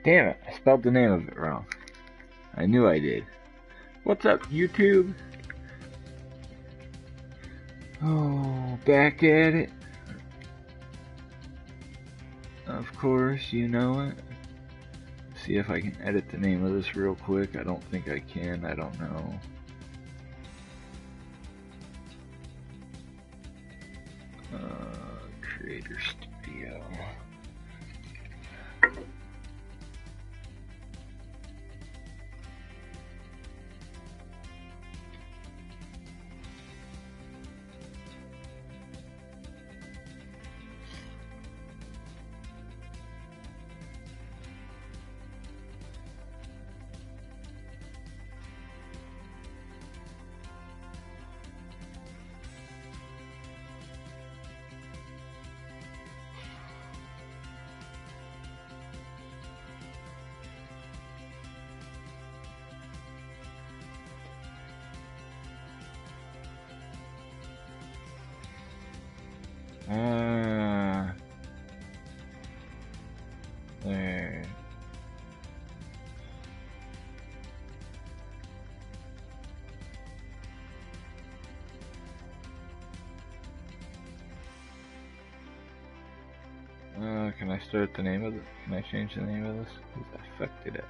Damn it, I spelled the name of it wrong. I knew I did. What's up, YouTube? Oh, back at it. Of course, you know it. See if I can edit the name of this real quick. I don't think I can. I don't know. Creator Studio. There. Can I start the name of it? Can I change the name of this? Because I fucked it up.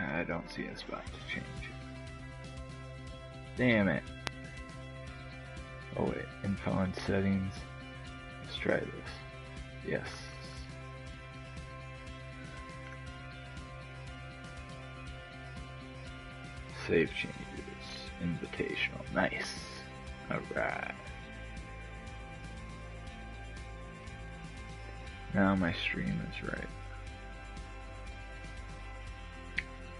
I don't see a spot to change it. Damn it. Oh wait, info and settings. Let's try this. Yes. Save changes. Invitational. Nice. Alright. Now my stream is right.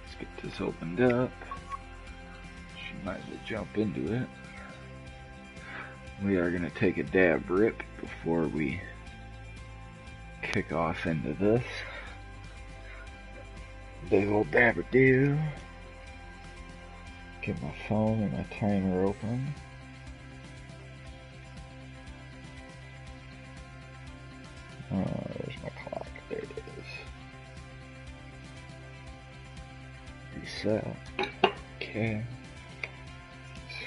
Let's get this opened up. She might as well jump into it. We are going to take a dab rip before we kick off into this. Big old dab-a-doo. Get my phone and my timer open. There's my clock. There it is. Reset. Okay.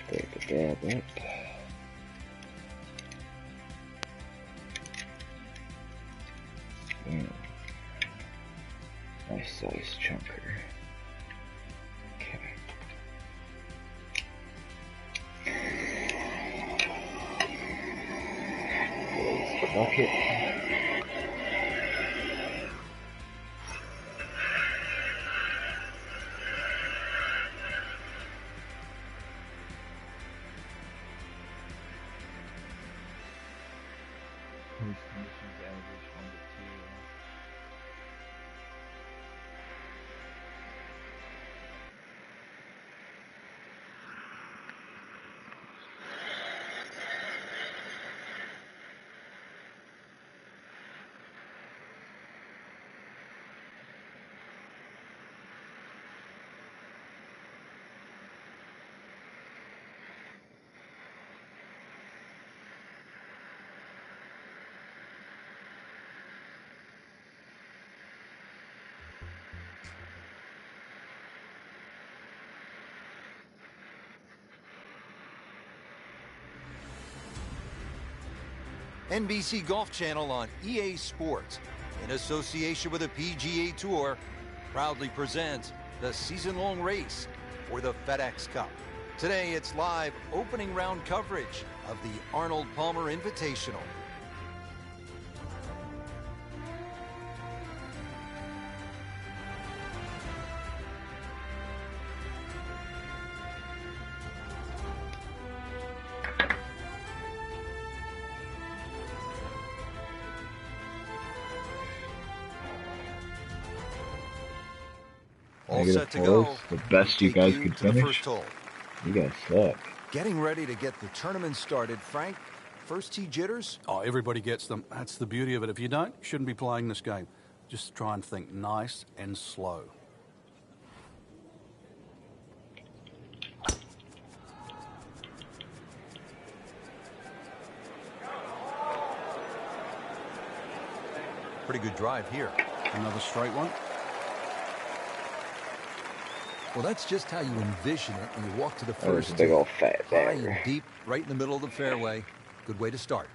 Start the dab up. Nice size chunker. Okay. Close the bucket. NBC Golf Channel on EA Sports, in association with the PGA Tour, proudly presents the season-long race for the FedEx Cup. Today, it's live opening round coverage of the Arnold Palmer Invitational. All set to go. The best you guys could finish. You guys suck. Getting ready to get the tournament started. Frank, first tee jitters? Oh, everybody gets them. That's the beauty of it. If you don't, you shouldn't be playing this game. Just try and think nice and slow. Pretty good drive here. Another straight one. Well, that's just how you envision it when you walk to the That was first a big tee. old fat High and bagger. deep, right in the middle of the fairway. Good way to start.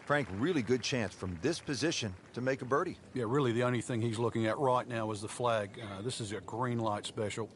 Frank, really good chance from this position to make a birdie. Yeah, really the only thing he's looking at right now is the flag. This is a green light special.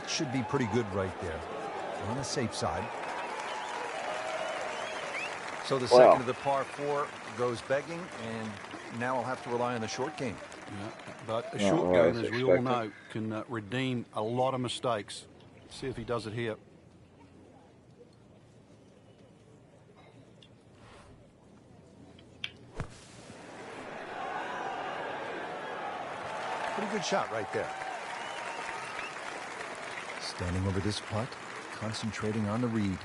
Should be pretty good right there. On the safe side. So the second of the par 4 goes begging, and now I'll have to rely on the short game. Yeah, but a Not short what I game, was as we all expecting. know, can redeem a lot of mistakes. See if he does it here. Pretty good shot right there. Standing over this putt, concentrating on the read.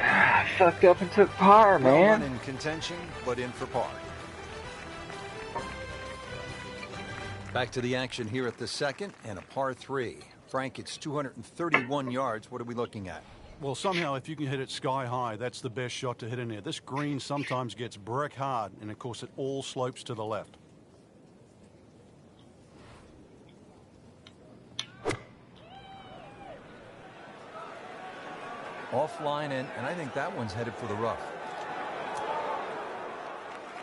I fucked up and took par, Well, man. not in contention, but in for par. Back to the action here at the second, and a par 3. Frank, it's 231 yards. What are we looking at? Well, somehow, if you can hit it sky high, that's the best shot to hit in there. This green sometimes gets brick hard, and of course, it all slopes to the left. Offline, and I think that one's headed for the rough.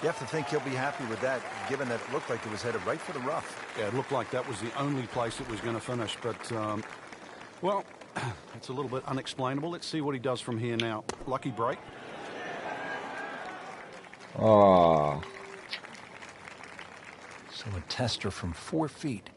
You have to think he'll be happy with that, given that it looked like it was headed right for the rough. Yeah, it looked like that was the only place it was going to finish, but, well, it's a little bit unexplainable. Let's see what he does from here now. Lucky break. Oh, So a tester from 4 feet.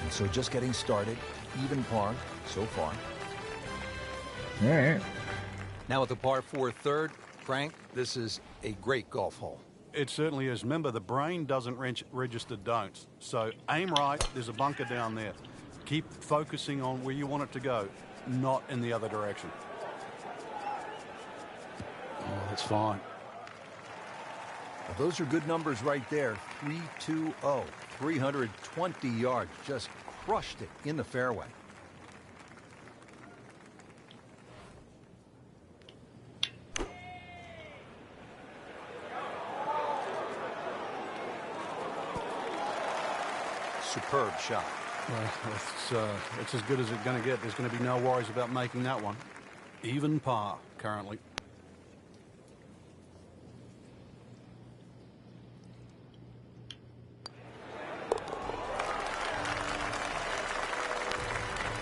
And so just getting started, even par so far. all right. Now at the par 4 third, Frank, this is a great golf hole. It certainly is. Remember, the brain doesn't register don'ts. So aim right. There's a bunker down there. Keep focusing on where you want it to go, not in the other direction. Oh, that's fine. Well, those are good numbers right there. 320, 320 yards. Just crushed it in the fairway. Superb shot. Well, it's as good as it's going to get. There's going to be no worries about making that one. Even par currently.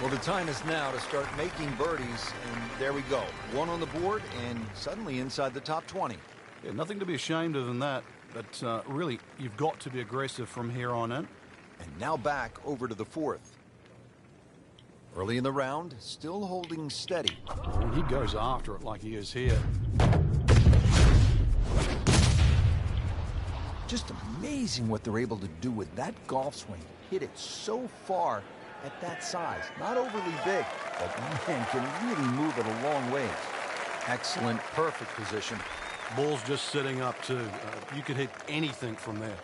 Well, the time is now to start making birdies, and there we go. One on the board, and suddenly inside the top 20. Yeah, nothing to be ashamed of in that. But really, you've got to be aggressive from here on in. And now back over to the 4th. Early in the round, still holding steady. When he goes after it like he is here. Just amazing what they're able to do with that golf swing. Hit it so far at that size. Not overly big, but man, can really move it a long ways. Excellent, perfect position. Ball's just sitting up too. You could hit anything from there.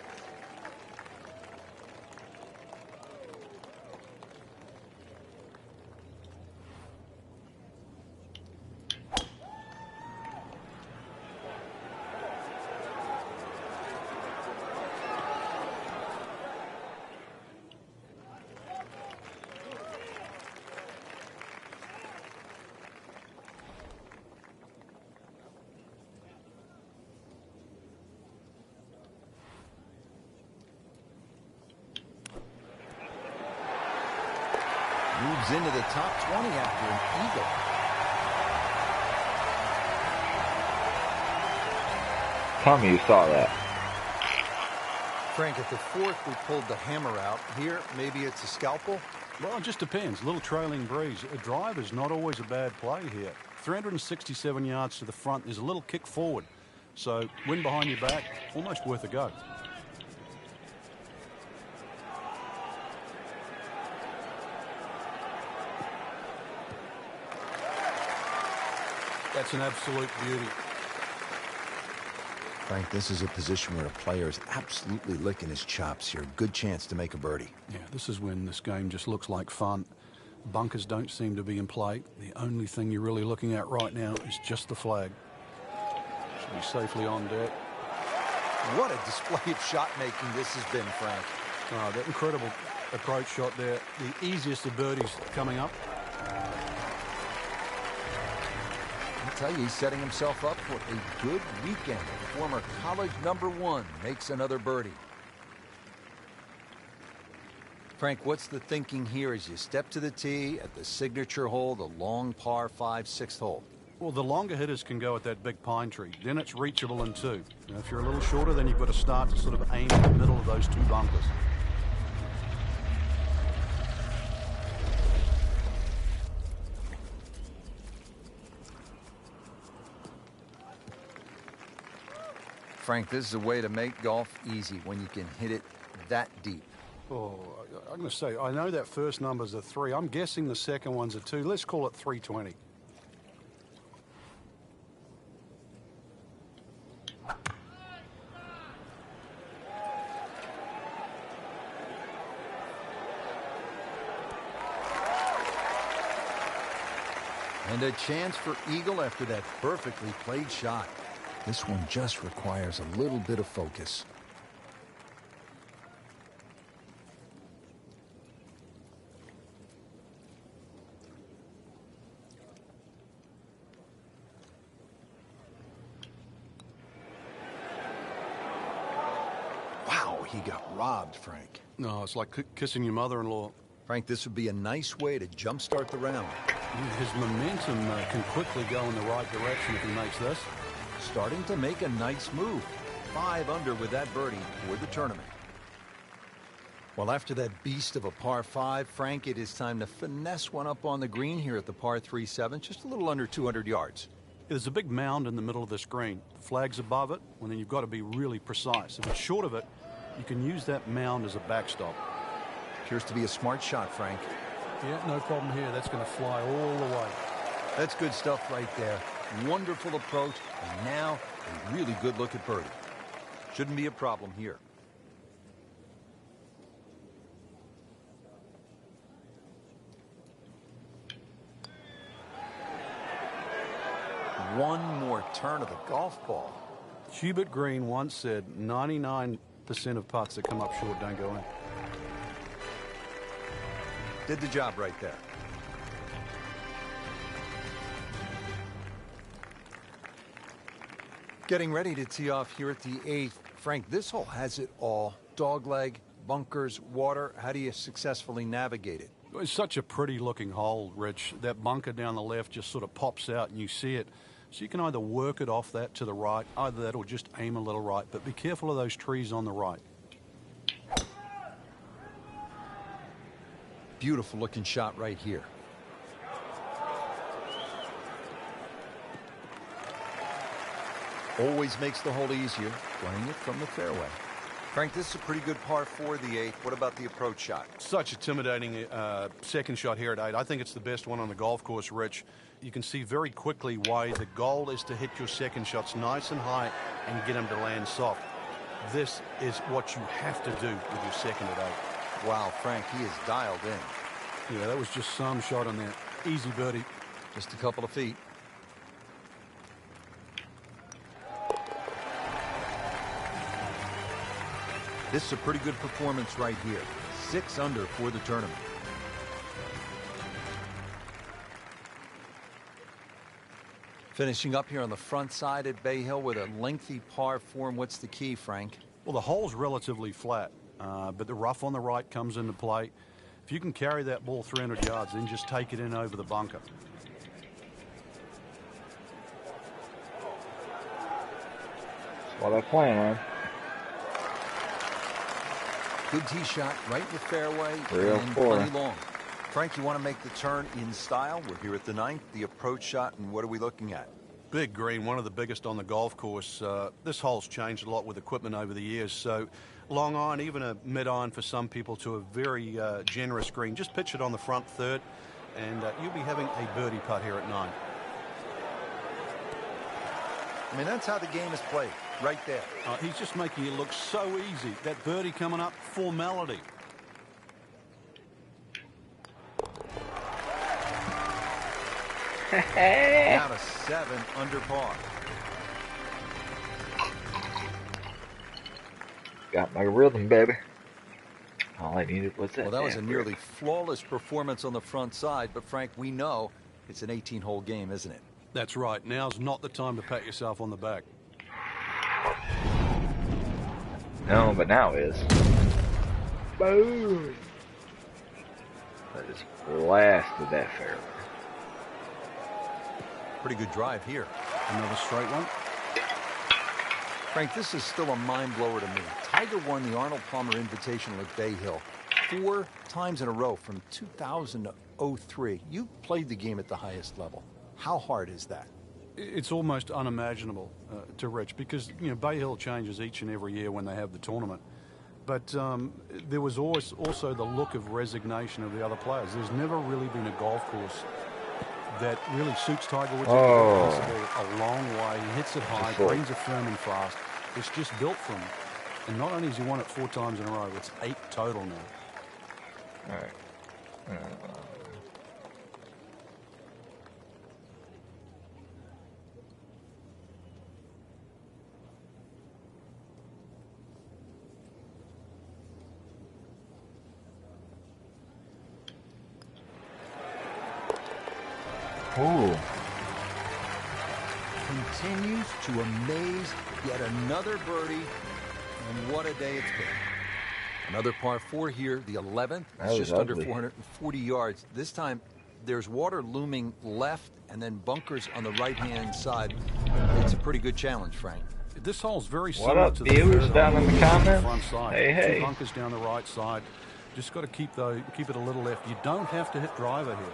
moves into the top 20 after an eagle. Tell me you saw that. Frank, at the fourth, we pulled the hammer out. Here, maybe it's a scalpel? Well, it just depends. A little trailing breeze. A drive is not always a bad play here. 367 yards to the front. There's a little kick forward. So, wind behind your back, almost worth a go. That's an absolute beauty. Frank, this is a position where a player is absolutely licking his chops here. Good chance to make a birdie. Yeah, this is when this game just looks like fun. Bunkers don't seem to be in play. The only thing you're really looking at right now is just the flag. Should be safely on deck. What a display of shot making this has been, Frank. Oh, that incredible approach shot there. The easiest of birdies coming up. I tell you, he's setting himself up for a good weekend. Former college #1 makes another birdie. Frank, what's the thinking here as you step to the tee at the signature hole, the long par 5, 6th hole? Well, the longer hitters can go at that big pine tree. Then it's reachable in two. Now, if you're a little shorter, then you've got to start to sort of aim in the middle of those two bunkers. Frank, this is a way to make golf easy when you can hit it that deep. Oh, I'm going to say, I know that first number's a 3. I'm guessing the second one's a 2. Let's call it 320. And a chance for eagle after that perfectly played shot. This one just requires a little bit of focus. Wow, he got robbed, Frank. No, it's like kissing your mother-in-law. Frank, this would be a nice way to jumpstart the round. His momentum can quickly go in the right direction if he makes this. Starting to make a nice move. 5 under with that birdie for the tournament. Well, after that beast of a par 5, Frank, it is time to finesse one up on the green here at the par 3-7, just a little under 200 yards. There's a big mound in the middle of this green. The flag's above it, and then you've got to be really precise. If it's short of it, you can use that mound as a backstop. Appears to be a smart shot, Frank. Yeah, no problem here. That's going to fly all the way. That's good stuff right there. Wonderful approach, and now a really good look at birdie. Shouldn't be a problem here. One more turn of the golf ball. Hubert Green once said 99% of putts that come up short don't go in. Did the job right there. Getting ready to tee off here at the 8th. Frank, this hole has it all. Dogleg, bunkers, water. How do you successfully navigate it? It's such a pretty looking hole, Rich. That bunker down the left just sort of pops out and you see it. So you can either work it off that to the right, either that or just aim a little right. But be careful of those trees on the right. Beautiful looking shot right here. Always makes the hole easier, playing it from the fairway. Frank, this is a pretty good par 4, the 8th. What about the approach shot? Such intimidating second shot here at 8. I think it's the best one on the golf course, Rich. You can see very quickly why the goal is to hit your second shots nice and high and get them to land soft. This is what you have to do with your second at 8. Wow, Frank, he is dialed in. Yeah, that was just some shot on that. Easy birdie. Just a couple of feet. This is a pretty good performance right here. 6 under for the tournament. Finishing up here on the front side at Bay Hill with a lengthy par 4. What's the key, Frank? Well, the hole's relatively flat, but the rough on the right comes into play. If you can carry that ball 300 yards, then just take it in over the bunker. That's what I plan on. Good tee shot right in the fairway and 304. plenty long. Frank, you want to make the turn in style? We're here at the 9th, the approach shot, and what are we looking at? Big green, one of the biggest on the golf course. This hole's changed a lot with equipment over the years, so long iron, even a mid iron for some people, to a very generous green. Just pitch it on the front third, and you'll be having a birdie putt here at 9. I mean, that's how the game is played, right there. He's just making it look so easy. That birdie coming up, formality. Down to 7 under par. Got my rhythm, baby. All I needed was that. Well, that was a damn nearly grip. flawless performance on the front side, but Frank, we know it's an 18-hole game, isn't it? That's right. Now's not the time to pat yourself on the back. No, but now is. Boom! I just blasted that fairway. Pretty good drive here. Another straight one. Frank, this is still a mind blower to me. Tiger won the Arnold Palmer Invitational at Bay Hill 4 times in a row from 2000 to 03. You played the game at the highest level. How hard is that? It's almost unimaginable to Rich, because Bay Hill changes each and every year when they have the tournament. But there was always also the look of resignation of the other players. There's never really been a golf course that really suits Tiger Woods. Oh. He hits the ball a long way. He hits it high, greens are firm and fast. It's just built for him. And not only has he won it 4 times in a row, it's 8 total now. All right. Ooh. Continues to amaze. Yet another birdie, and what a day it's been. Another par 4 here, the 11th. That It's was just under ugly. 440 yards. This time, there's water looming left and then bunkers on the right-hand side. It's a pretty good challenge, Frank. This hole's very What similar up, to the viewers third down hole in the on comments? front side. Hey, hey. 2 bunkers down the right side. Just got to keep it a little left. You don't have to hit driver here.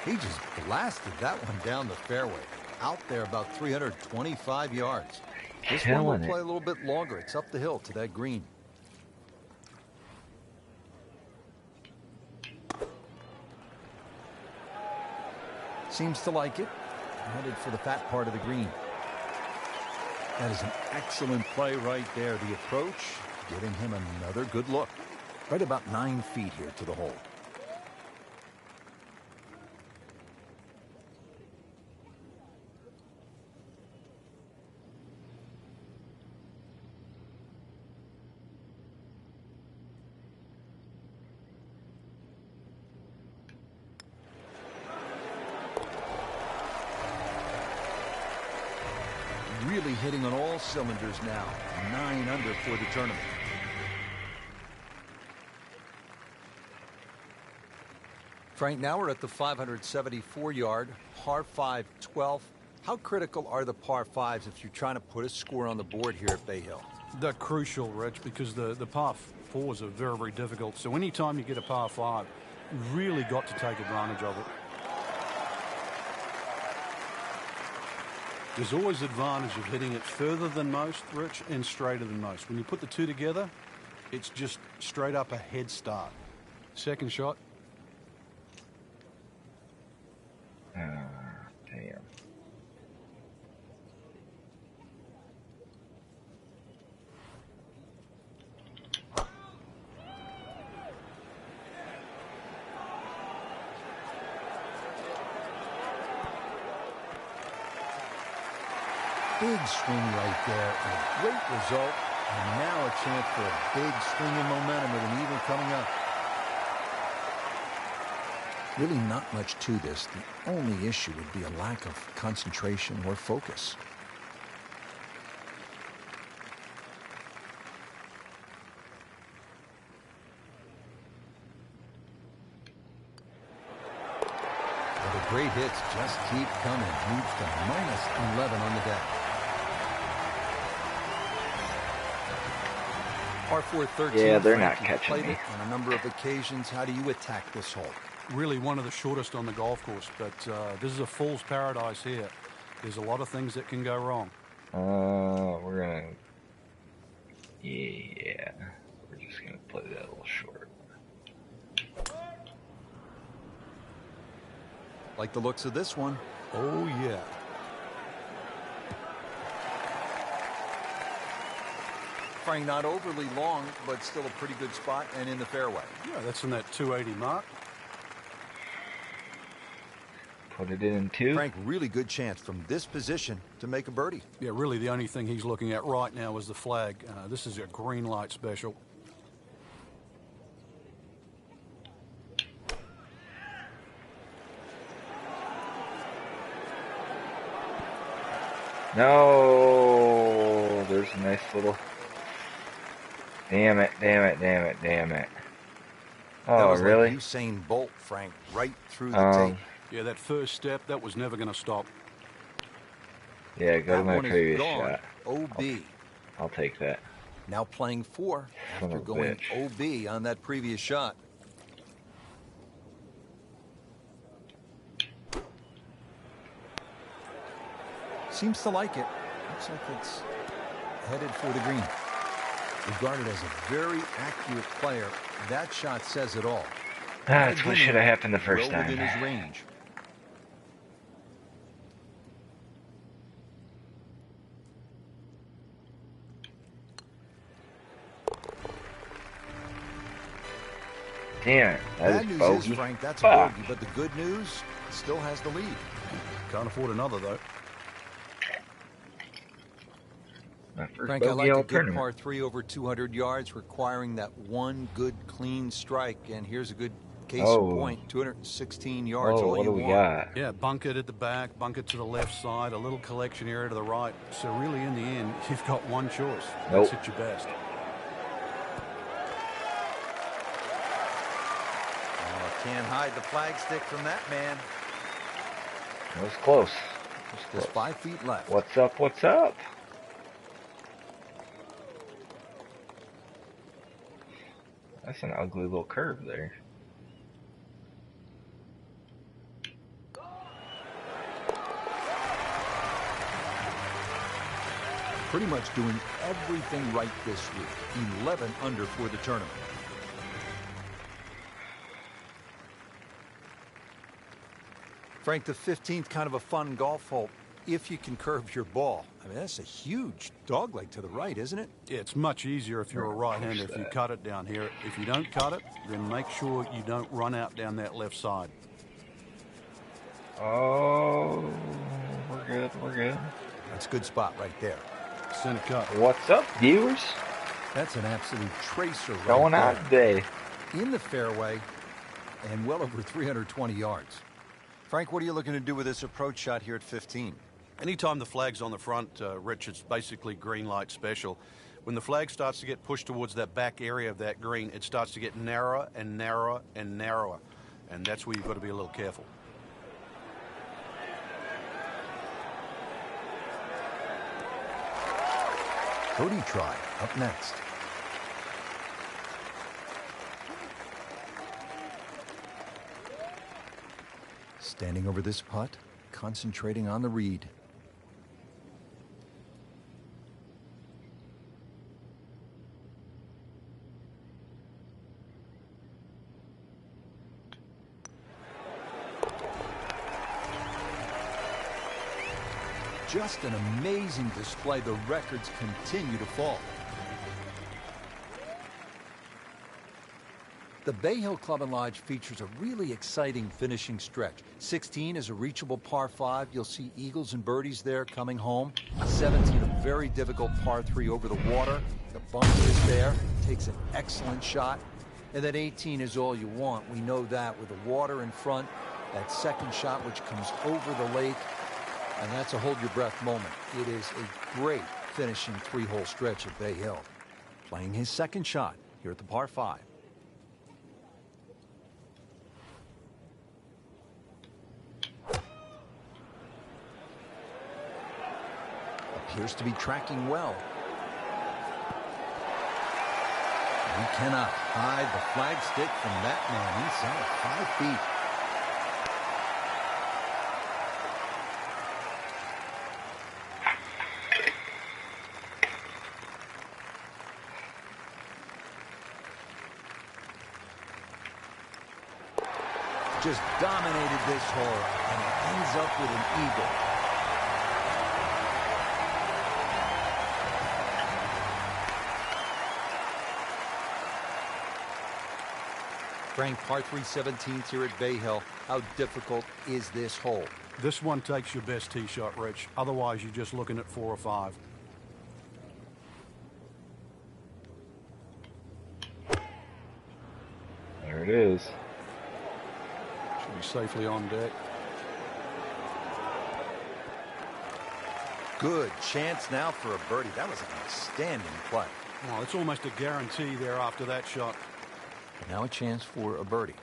He just blasted that one down the fairway. Out there about 325 yards. This one will Killing it. play a little bit longer. It's up the hill to that green. Seems to like it. Headed for the fat part of the green. That is an excellent play right there. The approach, giving him another good look. Right about 9 feet here to the hole. Really hitting on all cylinders now. 9 under for the tournament. Frank, now we're at the 574-yard par 5 12th. How critical are the par 5s if you're trying to put a score on the board here at Bay Hill? They're crucial, Rich, because the par 4s are very, very difficult. So anytime you get a par 5, you've really got to take advantage of it. There's always advantage of hitting it further than most, Rich, and straighter than most. When you put the two together, it's just straight up a head start. Second shot. Damn. Big swing right there, and a great result. And now a chance for a big swing in momentum with an even coming up. Really not much to this. The only issue would be a lack of concentration or focus. Well, the great hits just keep coming. Moves to -11 on the day. Par-4 13. Yeah, they're Frank, not you've catching played me. it on a number of occasions. How do you attack this hole? Really one of the shortest on the golf course, but this is a fool's paradise here. There's a lot of things that can go wrong. We're gonna. Yeah, we're just gonna play that a little short. Like the looks of this one. Oh, yeah. Frank, not overly long, but still a pretty good spot and in the fairway. Yeah, that's in that 280 mark. Put it in 2. Frank, really good chance from this position to make a birdie. Yeah, really the only thing he's looking at right now is the flag. This is a green light special. No, there's a nice little. Damn it! Damn it! Damn it! Damn it! That Oh, was really? like Usain Bolt, Frank, right through the tape. Yeah, that first step, that was never going to stop. Yeah, go to That my one is previous gone. shot. OB. I'll take that. Now playing 4 Son after of a going bitch. OB on that previous shot. Seems to like it. Looks like it's headed for the green. Regarded as a very accurate player, that shot says it all. That's what should have happened the first Well within time. his range. Damn it! That Bad is news bogey. is, Frank, that's a Fuck. bogey, but the good news, still has the lead. Can't afford another, though. My first Frank, I bogey like all a good tournament. par 3 over 200 yards, requiring that one good, clean strike. And here's a good case in Oh. point, 216 yards, Oh, all what you do we want. got? Yeah, bunkered at the back, bunkered to the left side, a little collection area to the right. So really, in the end, you've got one choice. Nope. That's at your best. Oh, can't hide the flagstick from that man. That was close. Just 5 feet left. What's up? What's up? That's an ugly little curve there. Pretty much doing everything right this week. 11 under for the tournament. Frank, the 15th, kind of a fun golf hole if you can curve your ball. I mean, that's a huge dogleg to the right, isn't it? Yeah, it's much easier if you're a right-hander if you cut it down here. If you don't cut it, then make sure you don't run out down that left side. Oh, we're good. We're good. That's a good spot right there. Center cut. What's up, viewers? That's an absolute tracer right Going there. on today? In the fairway and well over 320 yards. Frank, what are you looking to do with this approach shot here at 15? Anytime the flag's on the front, Rich, it's basically green light special. When the flag starts to get pushed towards that back area of that green, it starts to get narrower and narrower and narrower. And that's where you've got to be a little careful. Cody Try up next. Standing over this putt, concentrating on the read. Just an amazing display. The records continue to fall. The Bay Hill Club and Lodge features a really exciting finishing stretch. 16 is a reachable par 5. You'll see eagles and birdies there coming home. 17, a very difficult par 3 over the water. The bunker is there. Takes an excellent shot. And then 18 is all you want. We know that with the water in front. That second shot which comes over the lake. And that's a hold-your-breath moment. It is a great finishing 3-hole stretch at Bay Hill. Playing his second shot here at the par 5. appears to be tracking well. You cannot hide the flagstick from that man inside of 5 feet. Just dominated this hole, and it ends up with an eagle. Frank, par 3 17th here at Bay Hill. How difficult is this hole? This one takes your best tee shot, Rich. Otherwise, you're just looking at 4 or 5. There it is. Should be safely on deck. Good chance now for a birdie. That was an outstanding play. Well, it's almost a guarantee there after that shot. Now a chance for a birdie.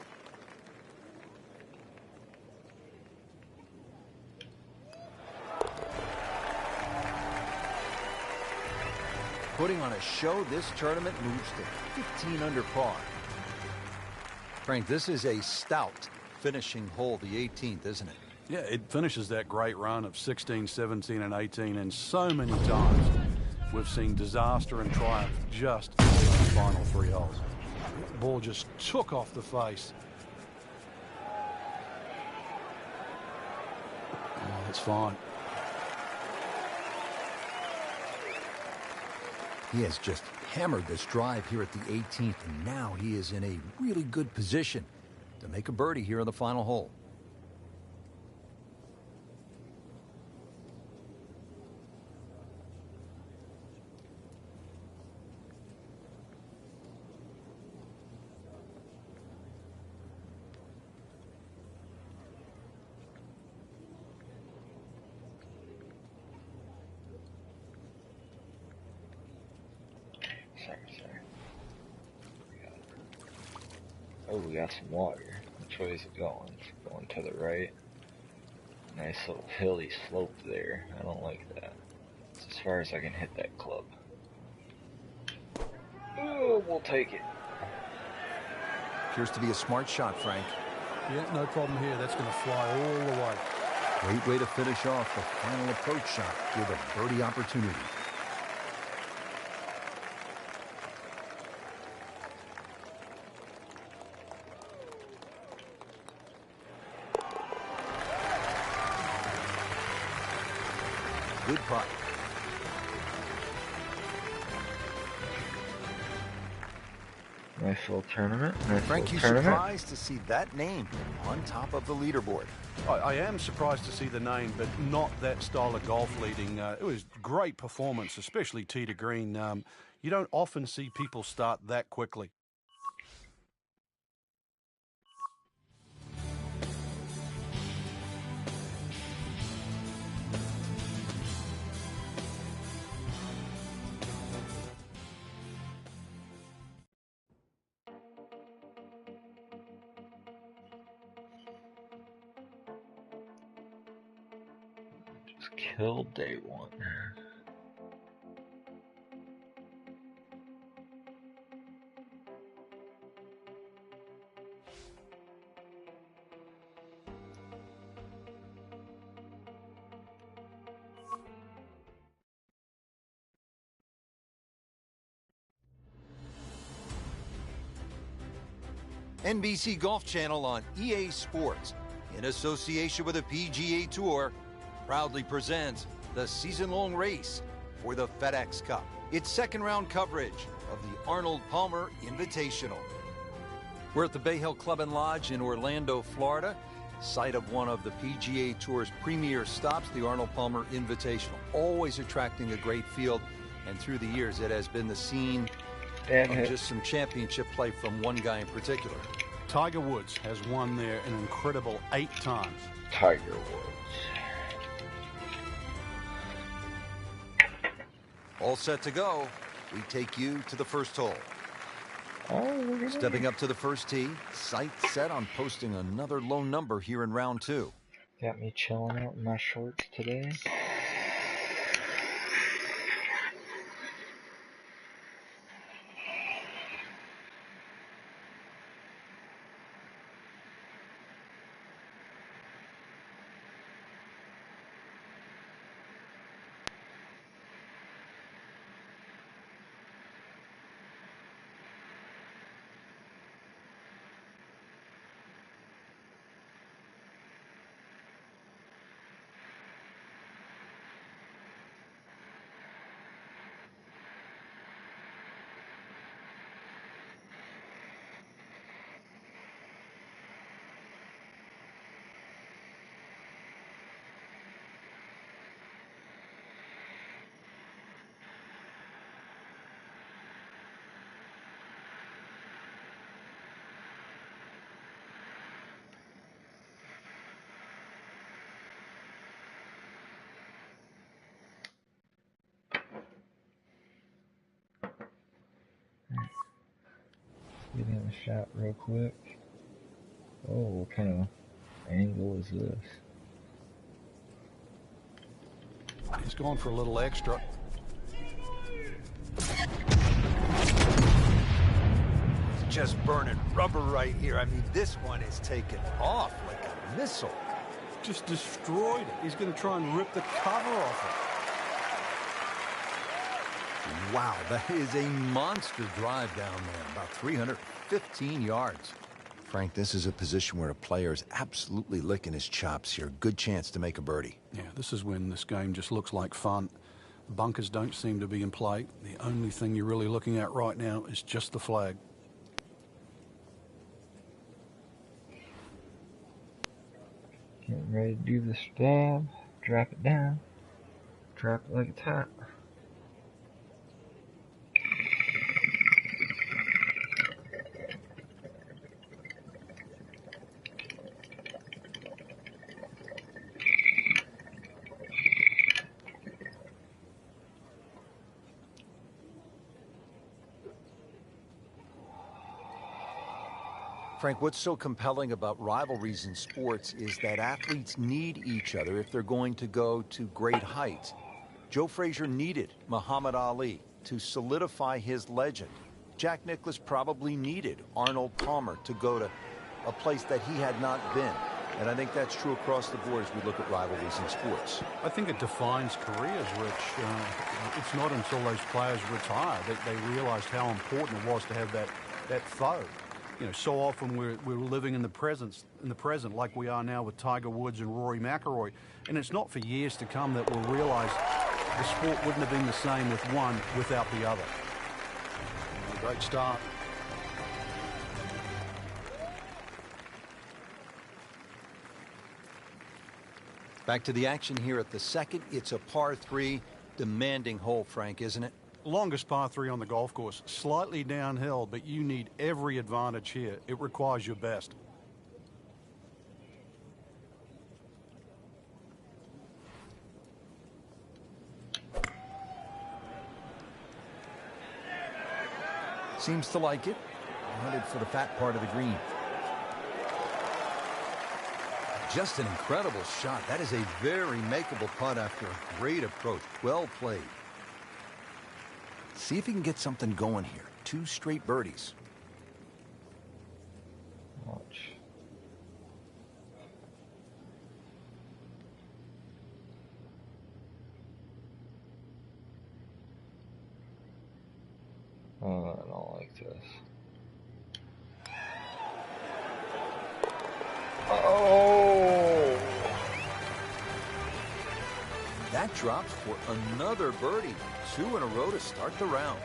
Putting on a show, this tournament moves to 15 under par. Frank, this is a stout finishing hole, the 18th, isn't it? Yeah, it finishes that great run of 16, 17, and 18, and so many times we've seen disaster and triumph just in those final 3 holes. The ball just took off the face. Oh, that's fine. He has just hammered this drive here at the 18th, and now he is in a really good position to make a birdie here in the final hole. Sorry. Oh, we got some water. Which way is it going? It's going to the right. Nice little hilly slope there. I don't like that. It's as far as I can hit that club. Oh, we'll take it. Appears to be a smart shot, Frank. Yeah, no problem here. That's going to fly all the way. Great way to finish off the final approach shot with a birdie opportunity. Good putt. Nice little tournament. Frank, you surprised to see that name on top of the leaderboard? I am surprised to see the name, but not that style of golf leading. It was great performance, especially tee to green. You don't often see people start that quickly. Just killed day one. NBC Golf Channel on EA Sports, in association with the PGA Tour, proudly presents the season-long race for the FedEx Cup. Its second round coverage of the Arnold Palmer Invitational. We're at the Bay Hill Club and Lodge in Orlando, Florida, site of one of the PGA Tour's premier stops, the Arnold Palmer Invitational. Always attracting a great field, and through the years it has been the scene of just some championship play from one guy in particular. Tiger Woods has won there an incredible 8 times. Tiger Woods. All set to go. We take you to the first hole. Oh, Stepping up to the first tee, sight set on posting another low number here in round 2. Got me chilling out in my shorts today. my shot real quick. Oh, what kind of angle is this? He's gone for a little extra. Just burning rubber right here. I mean, this one is taken off like a missile. Just destroyed it. He's going to try and rip the cover off it. Wow, that is a monster drive down there, about 315 yards. Frank, this is a position where a player is absolutely licking his chops here. Good chance to make a birdie. Yeah, this is when this game just looks like fun. Bunkers don't seem to be in play. The only thing you're really looking at right now is just the flag. Getting ready to do the stab. Drop it down. Drop it like a top. Frank, what's so compelling about rivalries in sports is that athletes need each other if they're going to go to great heights. Joe Frazier needed Muhammad Ali to solidify his legend. Jack Nicklaus probably needed Arnold Palmer to go to a place that he had not been. And I think that's true across the board as we look at rivalries in sports. I think it defines careers, Rich. It's not until those players retire that they realized how important it was to have that foe. You know, so often we're living in the present like we are now with Tiger Woods and Rory McIlroy. And it's not for years to come that we'll realize the sport wouldn't have been the same with one without the other. Great start. Back to the action here at the second. It's a par 3, demanding hole, Frank, isn't it? Longest par 3 on the golf course. Slightly downhill, but you need every advantage here. It requires your best. Seems to like it. Headed for the fat part of the green. Just an incredible shot. That is a very makeable putt after a great approach. Well played. See if he can get something going here. 2 straight birdies. Watch. Oh, I don't like this. Oh! That drops for another birdie. 2 in a row to start the round.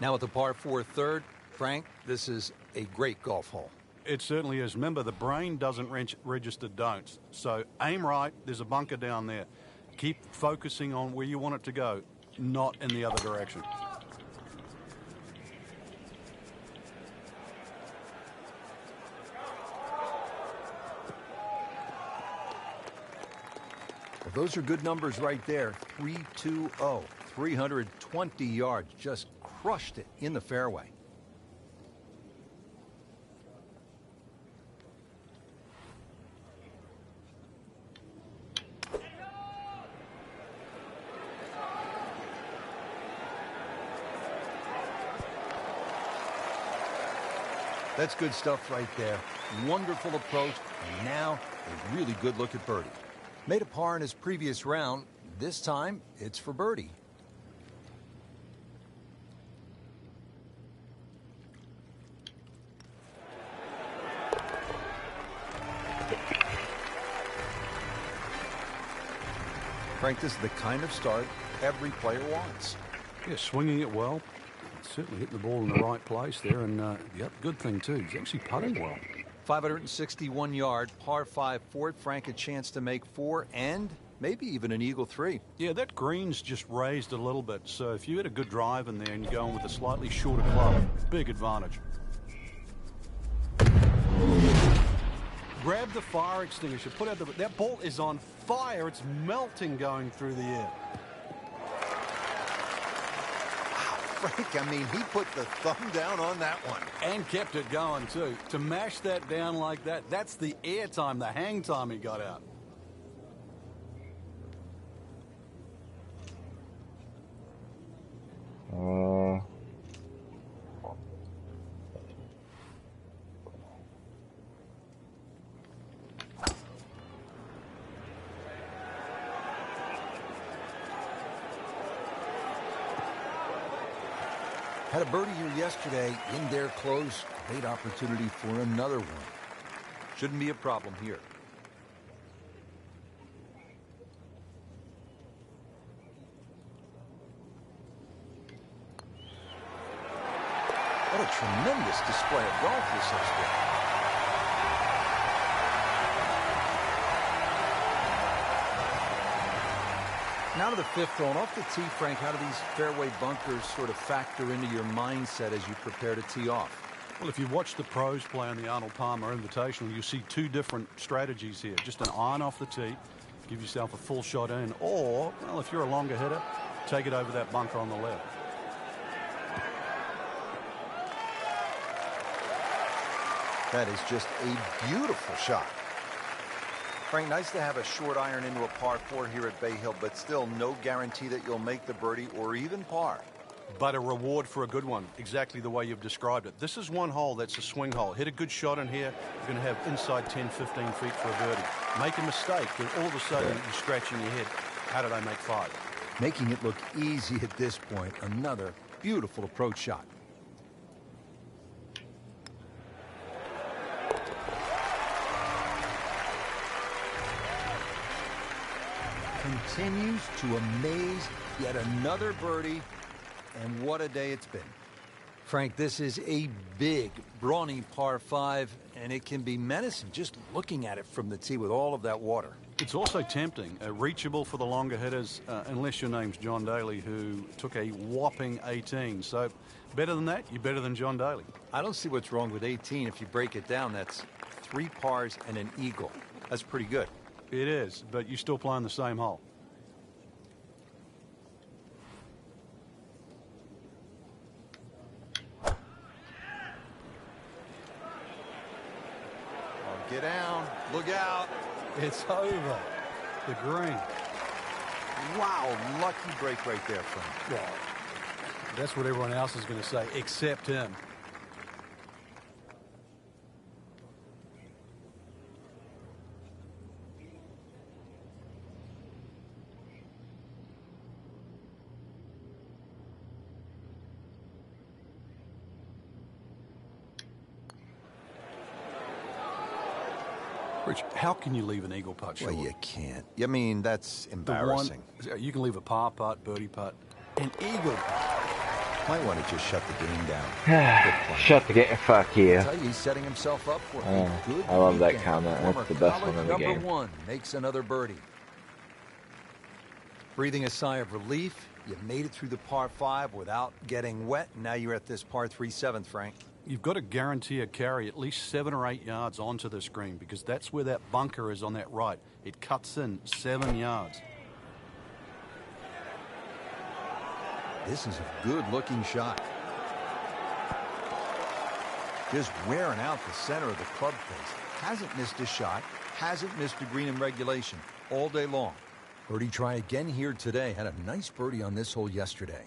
Now at the par 4 third, Frank, this is a great golf hole. It certainly is. Remember, the brain doesn't register don'ts. So aim right. There's a bunker down there. Keep focusing on where you want it to go, not in the other direction. Well, those are good numbers right there. 320, 320 yards. Just crushed it in the fairway. That's good stuff right there. Wonderful approach, and now a really good look at birdie. Made a par in his previous round. This time, it's for birdie. Frank, this is the kind of start every player wants. Yeah, swinging it well. Certainly hit the ball in the right place there, and yep, good thing too. He's actually putting well. 561 yard, par 5 fourth. Frank, a chance to make 4 and maybe even an eagle 3. Yeah, that green's just raised a little bit, so if you hit a good drive in there and you're going with a slightly shorter club, big advantage. Grab the fire extinguisher, put out that ball is on fire. It's melting going through the air. Frank, I mean, he put the thumb down on that one. And kept it going, too. To mash that down like that, that's the air time, the hang time he got out. Had a birdie here yesterday, in there close. Great opportunity for another one. Shouldn't be a problem here. What a tremendous display of golf this has been. Now to the fifth hole, and off the tee, Frank, how do these fairway bunkers sort of factor into your mindset as you prepare to tee off? Well, if you watch the pros play on the Arnold Palmer Invitational, you see two different strategies here. Just an iron off the tee, give yourself a full shot in, or, well, if you're a longer hitter, take it over that bunker on the left. That is just a beautiful shot. Frank, nice to have a short iron into a par 4 here at Bay Hill, but still no guarantee that you'll make the birdie or even par. But a reward for a good one, exactly the way you've described it. This is one hole that's a swing hole. Hit a good shot in here, you're going to have inside 10, 15 feet for a birdie. Make a mistake, and all of a sudden you're scratching your head. How did I make 5? Making it look easy at this point. Another beautiful approach shot. Continues to amaze. Yet another birdie, and what a day it's been. Frank, this is a big, brawny par 5, and it can be menacing just looking at it from the tee with all of that water. It's also tempting, reachable for the longer hitters, unless your name's John Daly, who took a whopping 18. So better than that, you're better than John Daly. I don't see what's wrong with 18. If you break it down, that's 3 pars and an eagle. That's pretty good. It is, but you're still playing the same hole. Get down. Look out. It's over. The green. Wow, lucky break right there, Frank. Well, that's what everyone else is going to say, except him. Rich, how can you leave an eagle putt short? Well, you can't. I mean, that's embarrassing. You can leave a par putt, birdie putt, an eagle putt. Might want to just shut the game down. Shut the game. Fuck you. I tell you, he's setting himself up for a good I love that weekend. comment. Former That's the best college one in the game. number 1 makes another birdie. Breathing a sigh of relief. You made it through the par 5 without getting wet. Now you're at this par 3 7th, Frank. You've got to guarantee a carry at least 7 or 8 yards onto the green, because that's where that bunker is on that right. It cuts in 7 yards. This is a good-looking shot. Just wearing out the center of the club face. Hasn't missed a shot. Hasn't missed a green in regulation all day long. Birdie try again here today. Had a nice birdie on this hole yesterday.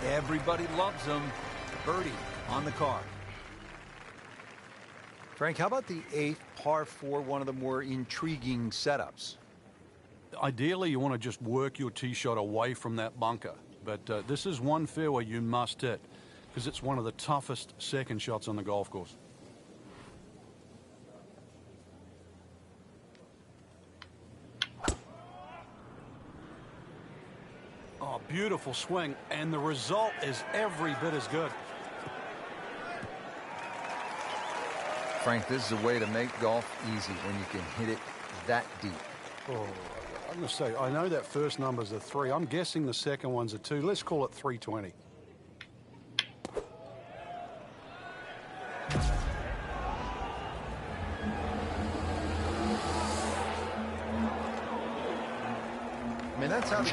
Everybody loves him. Birdie on the card. Frank, how about the 8th par 4, one of the more intriguing setups? Ideally, you want to just work your tee shot away from that bunker. But this is one fairway you must hit, because it's one of the toughest second shots on the golf course. Oh, beautiful swing, and the result is every bit as good. Frank, this is a way to make golf easy when you can hit it that deep. Oh, I'm going to say, I know that first number's a 3. I'm guessing the second one's a 2. Let's call it 320.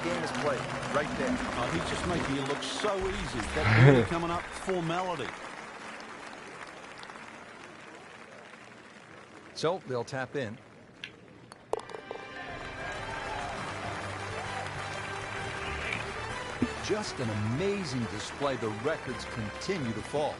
game is played, right there. He's just making it look so easy. That birdie coming up, formality. So they'll tap in. Just an amazing display. The records continue to fall.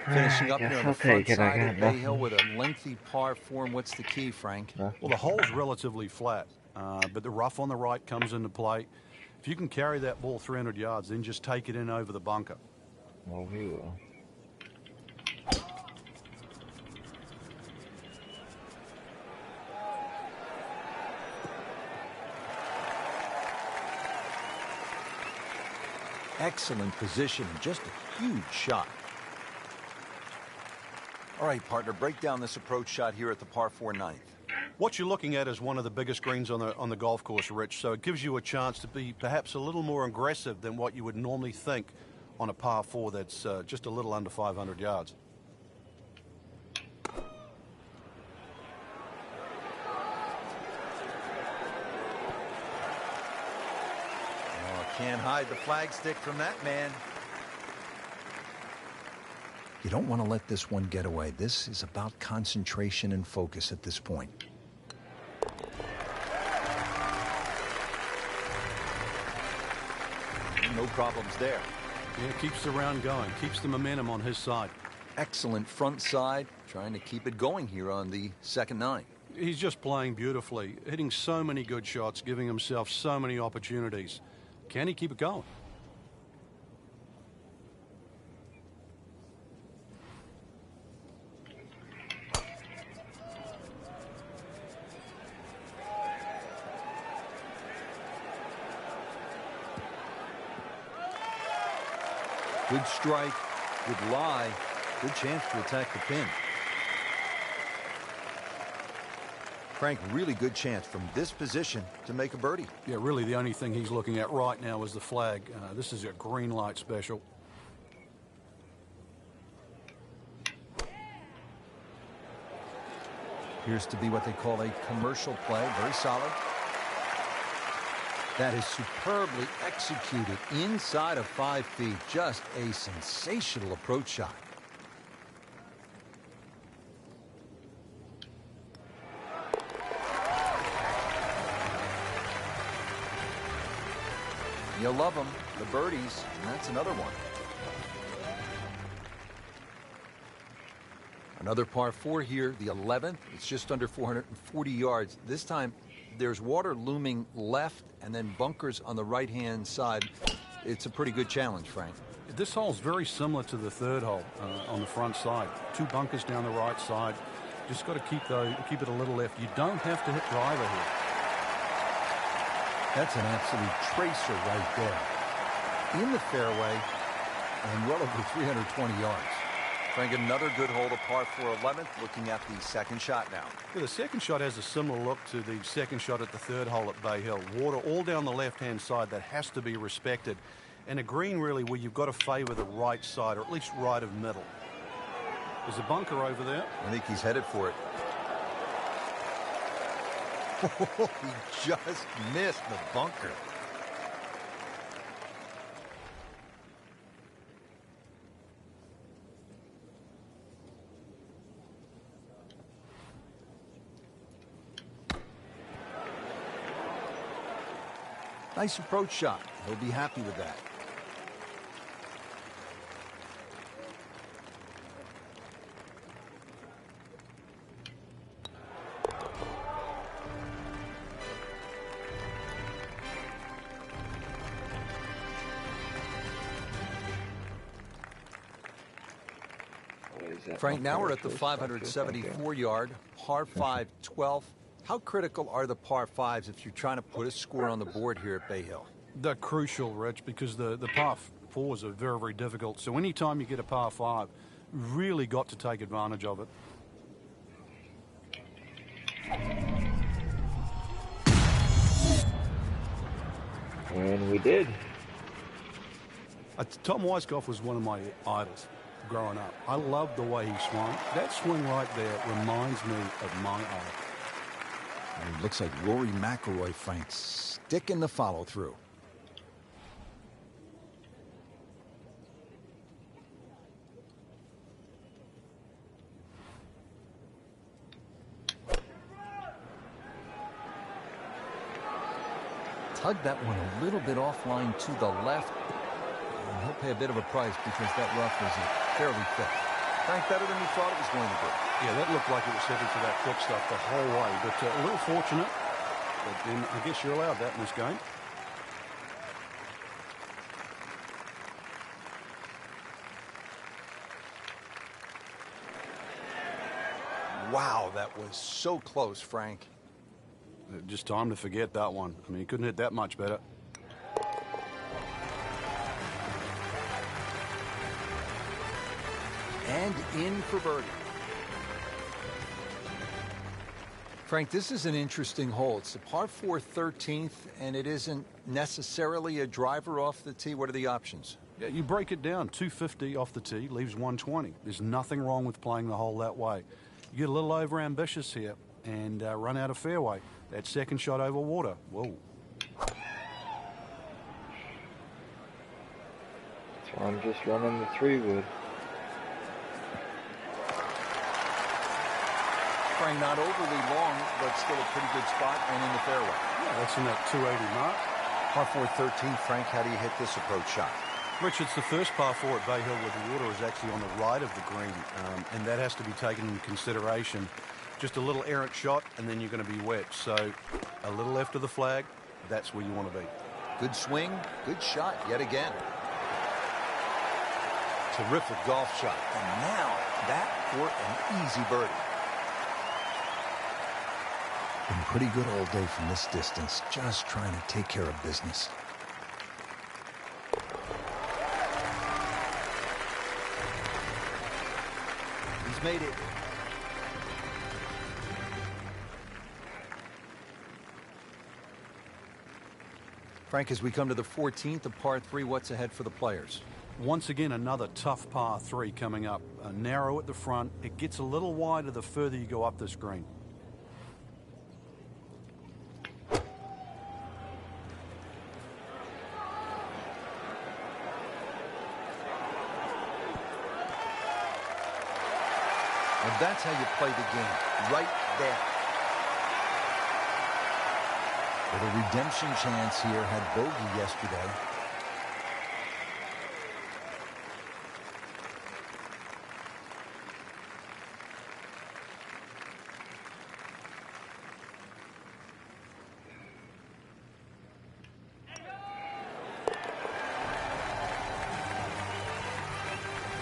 Finishing up here on the front side of Bay Hill with a lengthy par 4. What's the key, Frank? Well, the hole's relatively flat, but the rough on the right comes into play. If you can carry that ball 300 yards, then just take it in over the bunker. Well, we will. Excellent position and just a huge shot. All right, partner, break down this approach shot here at the par 4 ninth. What you're looking at is one of the biggest greens on the golf course, Rich, so it gives you a chance to be perhaps a little more aggressive than what you would normally think on a par 4 that's just a little under 500 yards. Oh, can't hide the flagstick from that man. You don't want to let this one get away. This is about concentration and focus at this point. No problems there. Yeah, keeps the round going, keeps the momentum on his side. Excellent front side, trying to keep it going here on the second 9. He's just playing beautifully, hitting so many good shots, giving himself so many opportunities. Can he keep it going? Good strike, good lie, good chance to attack the pin. Frank, really good chance from this position to make a birdie. Yeah, really the only thing he's looking at right now is the flag. This is a green light special. Appears to be what they call a commercial play, very solid. That is superbly executed inside of 5 feet. Just a sensational approach shot. You'll love them, the birdies, and that's another one. Another par 4 here, the 11th. It's just under 440 yards. This time, there's water looming left and then bunkers on the right-hand side. It's a pretty good challenge, Frank. This hole's very similar to the 3rd hole on the front side. 2 bunkers down the right side. Just got to keep it a little left. You don't have to hit driver here. That's an absolute tracer right there. In the fairway and well over 320 yards. Frank, another good hole to par 4 11th. Looking at the second shot now. Yeah, the second shot has a similar look to the second shot at the 3rd hole at Bay Hill. Water all down the left-hand side. That has to be respected. And a green really where you've got to favor the right side, or at least right of middle. There's a bunker over there. I think he's headed for it. He just missed the bunker. Nice approach shot. He'll be happy with that. Frank, now we're at the 574-yard par 5 12th. How critical are the par 5s if you're trying to put a score on the board here at Bay Hill? They're crucial, Rich, because the par 4s are very, very difficult. So anytime you get a par 5, really got to take advantage of it. And we did. Tom Weiskopf was one of my idols growing up. I loved the way he swung. That swing right there reminds me of my idol. And it looks like Rory McIlroy, Frank, sticking the follow-through. Tugged that one a little bit offline to the left. And he'll pay a bit of a price because that rough was fairly thick. Frank, better than he thought it was going to be. Yeah, that looked like it was headed for that quick stuff the whole way, but a little fortunate. But then I guess you're allowed that in this game. Wow, that was so close, Frank. Just time to forget that one. I mean, he couldn't hit that much better. And in for birdie. Frank, this is an interesting hole. It's a par 4 13th, and it isn't necessarily a driver off the tee. What are the options? Yeah, you break it down. 250 off the tee leaves 120. There's nothing wrong with playing the hole that way. You get a little over-ambitious here and run out of fairway. That second shot over water. Whoa. So I'm just running the 3-wood. Frank, not overly long, but still a pretty good spot and in the fairway. Yeah, that's in that 280 mark. Par 4 13, Frank, how do you hit this approach shot? Rich, it's the first par 4 at Bay Hill where the water is actually on the right of the green, and that has to be taken into consideration. Just a little errant shot, and then you're going to be wet. So a little left of the flag, that's where you want to be. Good swing, good shot yet again. Terrific golf shot. And now that for an easy birdie. Been pretty good all day from this distance, just trying to take care of business. He's made it. Frank, as we come to the 14th of par 3, what's ahead for the players? Once again, another tough par 3 coming up. Narrow at the front. It gets a little wider the further you go up this green. And that's how you play the game, right there. With a redemption chance here, had bogey yesterday.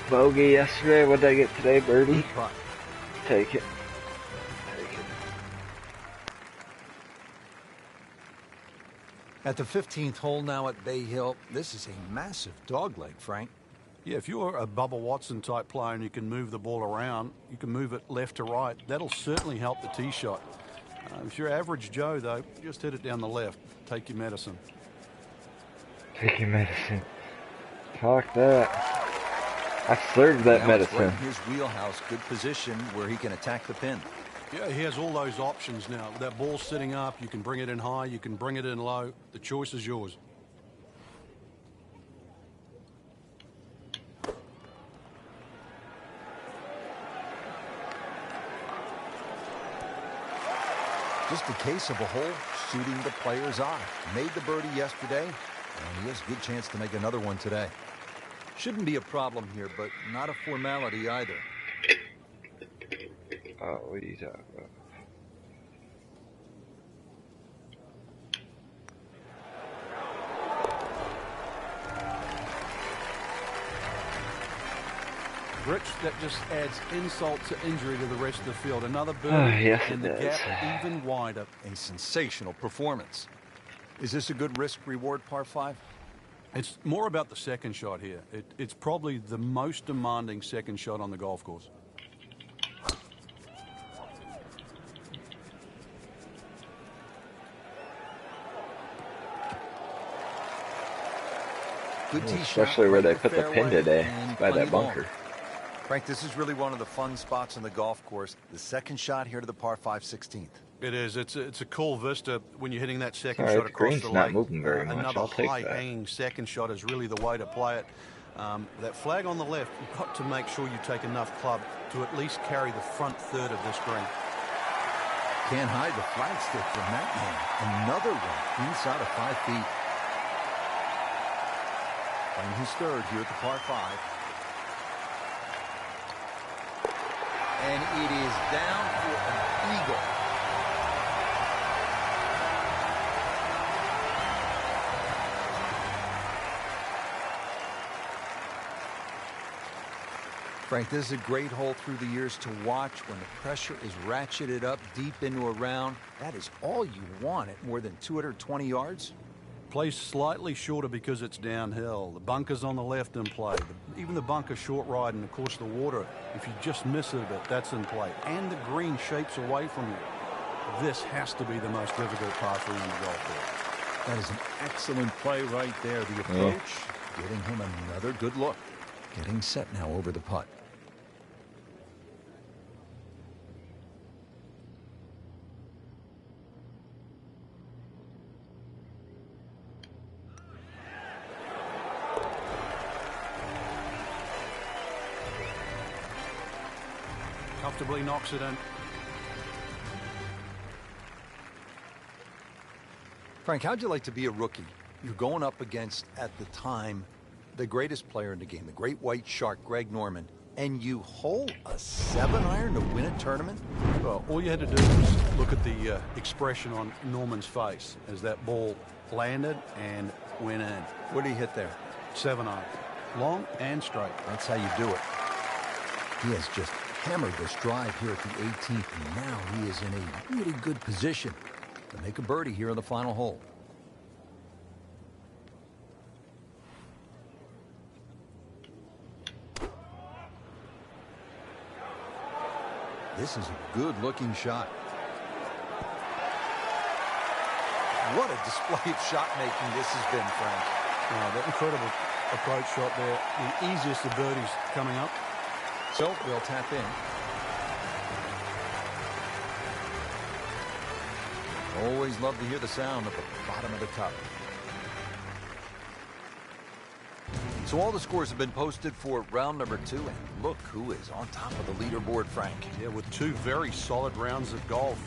Bogey yesterday. What'd I get today, birdie? Right. Take it. At the 15th hole now at Bay Hill, this is a massive dogleg, Frank. Yeah, if you're a Bubba Watson type player and you can move the ball around, you can move it left to right, that'll certainly help the tee shot. If you're average Joe, though, just hit it down the left. Take your medicine. Take your medicine. Talk that. I served that medicine. Right in his wheelhouse, good position where he can attack the pin. Yeah, he has all those options now. With that ball sitting up, you can bring it in high, you can bring it in low. The choice is yours. Just a case of a hole suiting the player's eye. Made the birdie yesterday, and he has a good chance to make another one today. Shouldn't be a problem here, but not a formality either. Oh, what are you talking about? Rich, that just adds insult to injury to the rest of the field. Another birdie, yes, and the gap even wider. A sensational performance. Is this a good risk-reward par 5? It's more about the second shot here. It's probably the most demanding second shot on the golf course. Good tee shot. Especially where they right put the pin fairway today, and by plenty that bunker. long. Frank, this is really one of the fun spots on the golf course. The second shot here to the par 5 16th. It is. It's a cool vista when you're hitting that second Sorry, shot the across green's the not lake. moving very much. Another I'll take that. high-hanging second shot is really the way to play it. That flag on the left, you've got to make sure you take enough club to at least carry the front third of this green. Can't hide the flag stick from that man. Another one inside of 5 feet. Playing his third here at the par 5. And it is down for an eagle. Frank, this is a great hole through the years to watch when the pressure is ratcheted up deep into a round. That is all you want at more than 220 yards. Plays slightly shorter because it's downhill. The bunker's on the left in play. Even the bunker short right, and of course the water, if you just miss it a bit, that's in play. And the green shapes away from you. This has to be the most difficult par 3 on the golf course. That is an excellent play right there. The approach, giving him another good look. Getting set now over the putt. Comfortably knocks it in. Frank, how'd you like to be a rookie? You're going up against, at the time, the greatest player in the game, the great white shark, Greg Norman, and you hole a 7-iron to win a tournament? Well, all you had to do was look at the expression on Norman's face as that ball landed and went in. What did he hit there? 7-iron. Long and straight. That's how you do it. He has just hammered this drive here at the 18th, and now he is in a really good position to make a birdie here in the final hole. This is a good-looking shot. What a display of shot-making this has been, Frank. That incredible approach shot there. The easiest of birdies coming up. So we'll tap in. Always love to hear the sound of the bottom of the cup. So all the scores have been posted for round number 2, and look who is on top of the leaderboard, Frank. Yeah, with 2 very solid rounds of golf.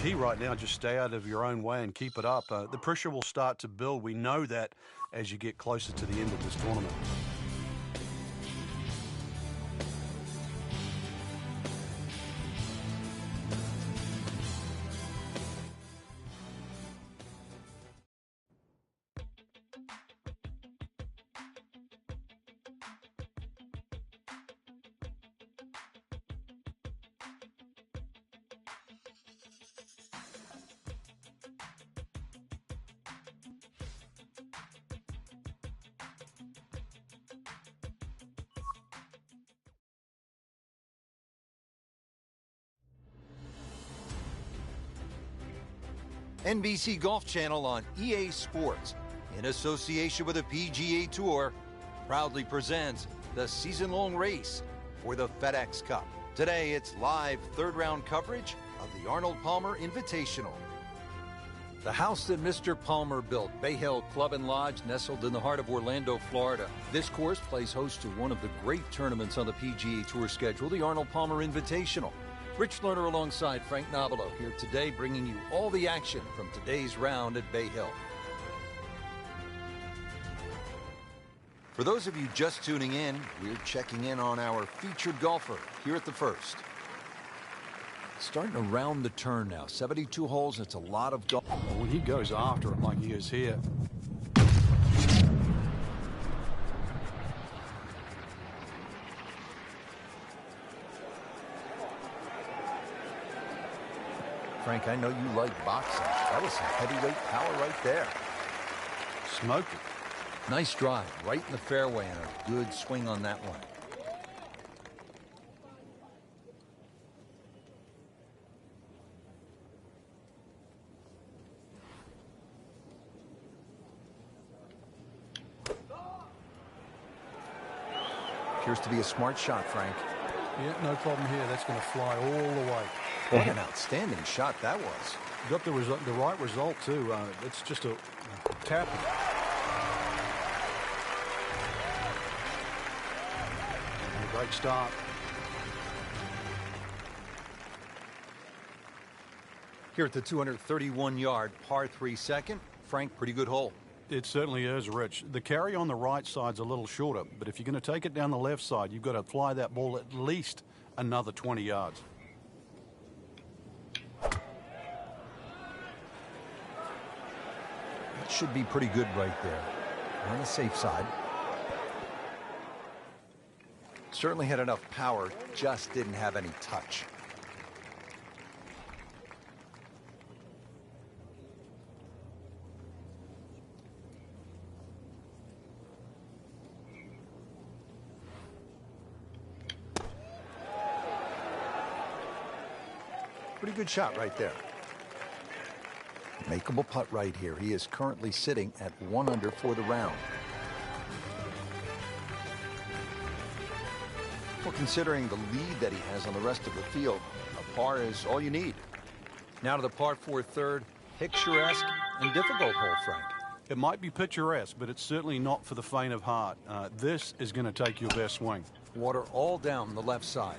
Key right now, just stay out of your own way and keep it up. The pressure will start to build. We know that as you get closer to the end of this tournament. NBC Golf Channel on EA Sports, in association with the PGA Tour, proudly presents the season-long race for the FedEx Cup. Today, it's live third-round coverage of the Arnold Palmer Invitational. The house that Mr. Palmer built, Bay Hill Club and Lodge, nestled in the heart of Orlando, Florida. This course plays host to one of the great tournaments on the PGA Tour schedule, the Arnold Palmer Invitational. Rich Lerner alongside Frank Nobilo here today, bringing you all the action from today's round at Bay Hill. For those of you just tuning in, we're checking in on our featured golfer here at the first. Starting to round the turn now. 72 holes, it's a lot of golf. Well, when he goes after it like he is here. Frank, I know you like boxing. That was some heavyweight power right there. Smoked it. Nice drive, right in the fairway, and a good swing on that one. Appears to be a smart shot, Frank. Yeah, no problem here. That's going to fly all the way. What an outstanding shot that was. Got the right result, too. It's just a tap. And a great start. Here at the 231-yard par 3 second, Frank, pretty good hole. It certainly is, Rich. The carry on the right side's a little shorter, but if you're going to take it down the left side, you've got to fly that ball at least another 20 yards. That should be pretty good right there. On the safe side. Certainly had enough power, just didn't have any touch. Pretty good shot right there. Makeable putt right here. He is currently sitting at 1 under for the round. Well, considering the lead that he has on the rest of the field, a par is all you need. Now to the par 4 third, picturesque and difficult hole, Frank. It might be picturesque, but it's certainly not for the faint of heart. This is going to take your best swing. Water all down the left side.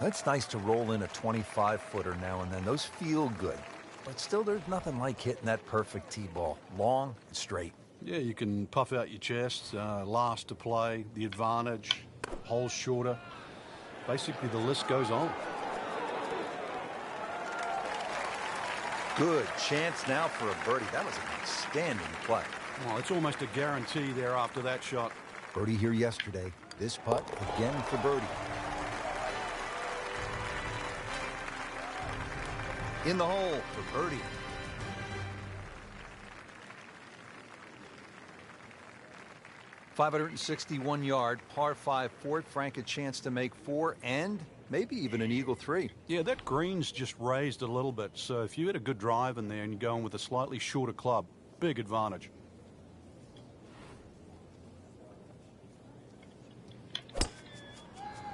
It's nice to roll in a 25-footer now and then. Those feel good. But still, there's nothing like hitting that perfect tee ball. Long and straight. Yeah, you can puff out your chest, last to play, the advantage, holes shorter. Basically, the list goes on. Good chance now for a birdie. That was an outstanding play. Well, it's almost a guarantee there after that shot. Birdie here yesterday. This putt again for birdie. In the hole for birdie. .561-yard par 5 fourth. Frank a chance to make 4 and maybe even an eagle 3. Yeah, that green's just raised a little bit. So if you had a good drive in there and you're going with a slightly shorter club, big advantage.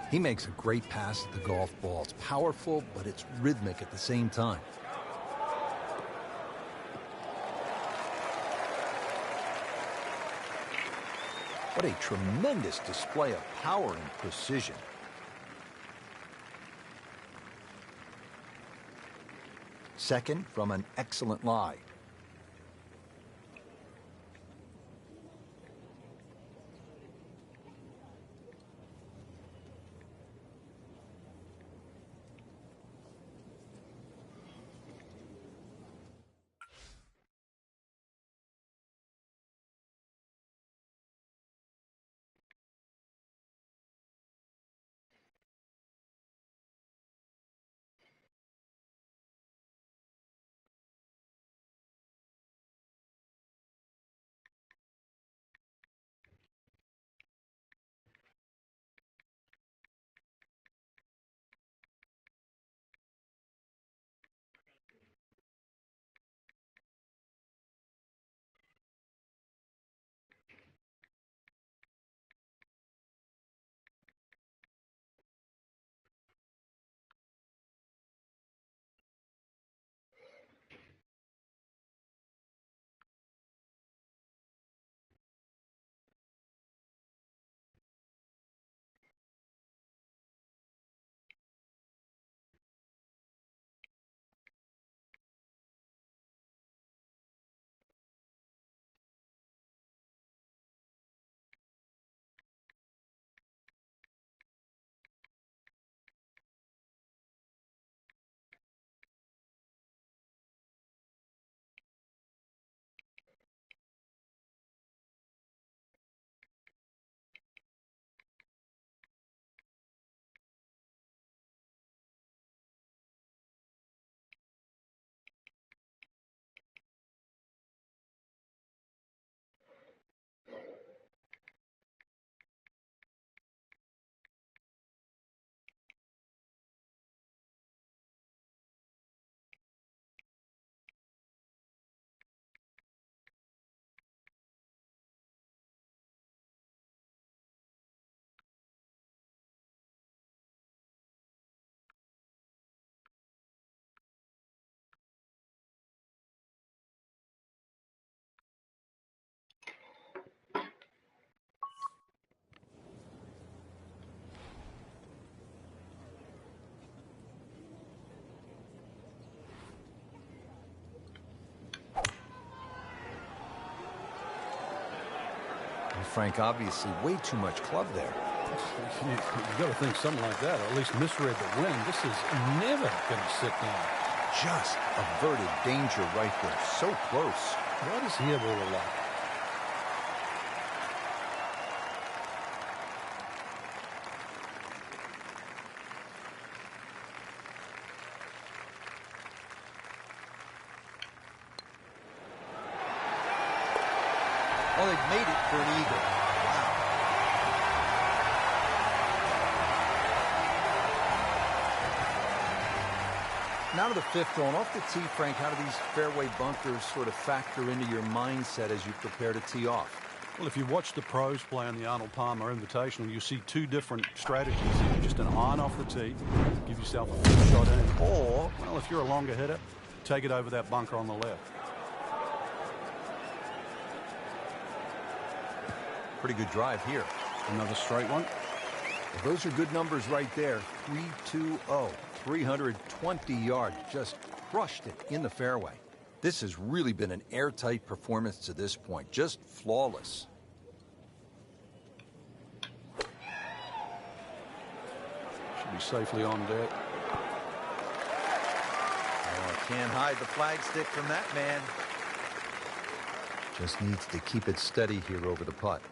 He makes a great pass at the golf ball. It's powerful, but it's rhythmic at the same time. What a tremendous display of power and precision. Second from an excellent lie. Frank, obviously way too much club there. You've got to think something like that, or at least misread the wind. This is never going to sit down. Just averted danger right there. So close. Why does he have all the luck? Well, they've made it for an eagle. Wow. Now to the fifth hole. Off the tee, Frank, how do these fairway bunkers sort of factor into your mindset as you prepare to tee off? Well, if you watch the pros play on the Arnold Palmer Invitational, you see two different strategies. Either just an iron off the tee, give yourself a good shot in, or, well, if you're a longer hitter, take it over that bunker on the left. Pretty good drive here. Another straight one. Well, those are good numbers right there. 320, 320 yards. Just crushed it in the fairway. This has really been an airtight performance to this point. Just flawless. Should be safely on deck. Oh, can't hide the flagstick from that man. Just needs to keep it steady here over the putt.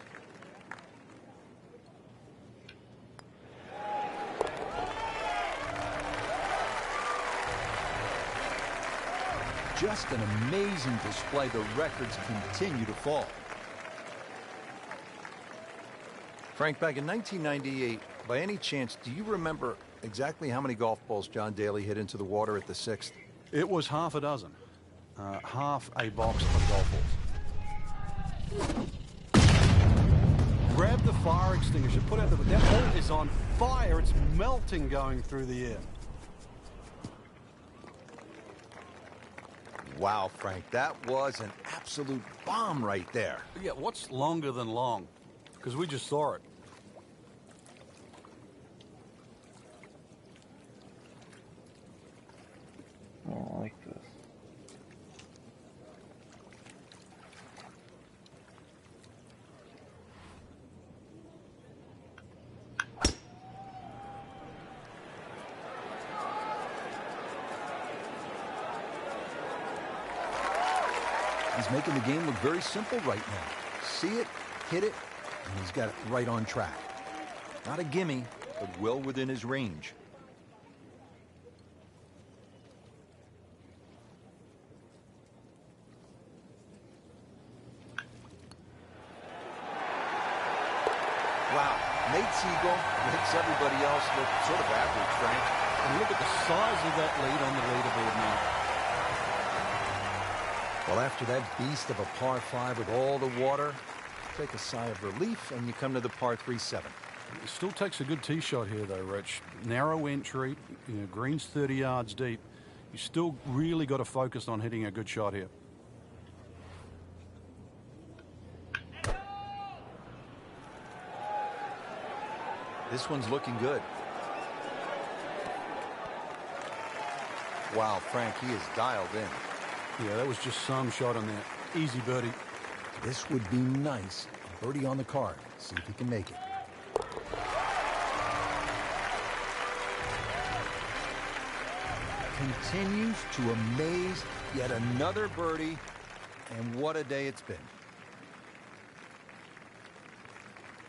Just an amazing display. The records continue to fall. Frank, back in 1998, by any chance, do you remember exactly how many golf balls John Daly hit into the water at the sixth? It was half a dozen. Half a box of golf balls. Grab the fire extinguisher, put out that hole is on fire. It's melting going through the air. Wow, Frank, that was an absolute bomb right there. Yeah, what's longer than long? Because we just saw it. I don't like this. He's making the game look very simple right now. See it, hit it, and he's got it right on track. Not a gimme, but well within his range. Wow, Nate Siegel makes everybody else look sort of average, Frank. And look at the size of that lead on the leaderboard now. Well, after that beast of a par 5 with all the water, take a sigh of relief, and you come to the par 3-7. It still takes a good tee shot here, though, Rich. Narrow entry, greens 30 yards deep. You still really got to focus on hitting a good shot here. This one's looking good. Wow, Frank, he is dialed in. Yeah, that was just some shot on that. Easy birdie. This would be nice. Birdie on the card. See if he can make it. Continues to amaze. Yet another birdie. And what a day it's been.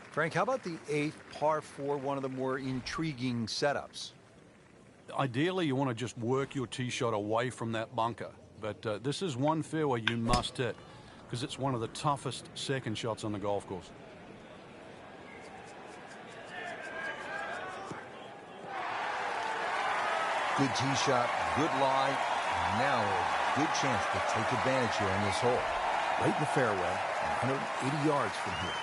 Frank, how about the 8th par 4, one of the more intriguing setups? Ideally, you want to just work your tee shot away from that bunker. But this is one fairway you must hit because it's one of the toughest second shots on the golf course. Good tee shot, good lie, and now a good chance to take advantage here on this hole. Right in the fairway, 180 yards from here.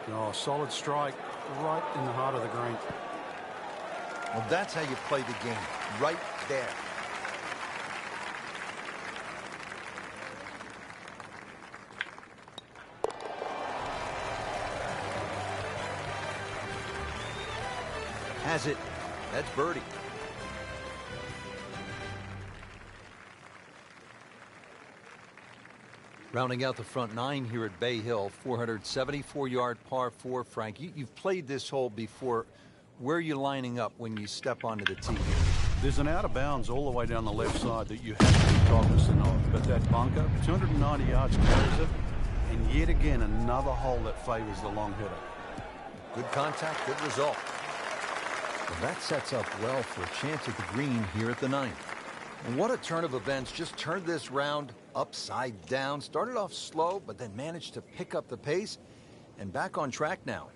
Oh, solid strike right in the heart of the green. Well, that's how you play the game, right there. has it. That's birdie. Rounding out the front nine here at Bay Hill, 474-yard par 4. Frank, you've played this hole before. Where are you lining up when you step onto the tee? There's an out of bounds all the way down the left side that you have to be cognizant of. But that bunker, 290 yards carries it. And yet again, another hole that favors the long hitter. Good contact, good result. Well, that sets up well for a chance at the green here at the ninth. And what a turn of events. Just turned this round upside down. Started off slow, but then managed to pick up the pace and back on track now.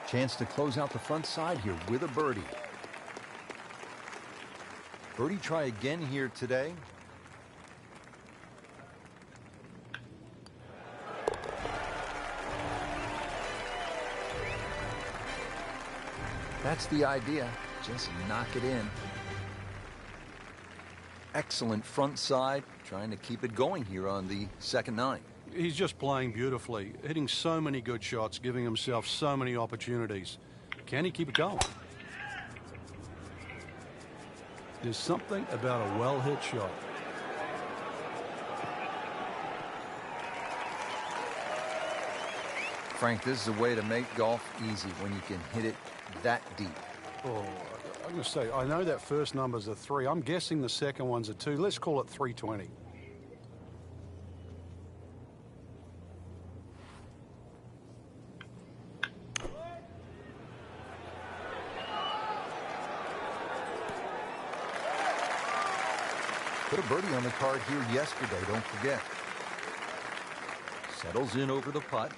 Chance to close out the front side here with a birdie. Birdie try again here today. That's the idea. Just knock it in. Excellent front side. Trying to keep it going here on the second nine. He's just playing beautifully, hitting so many good shots, giving himself so many opportunities. Can he keep it going? There's something about a well-hit shot. Frank, this is a way to make golf easy when you can hit it that deep. Oh, I'm going to say, I know that first number's a 3. I'm guessing the second one's a 2. Let's call it 320. Put a birdie on the card here yesterday, don't forget. Settles in over the putt.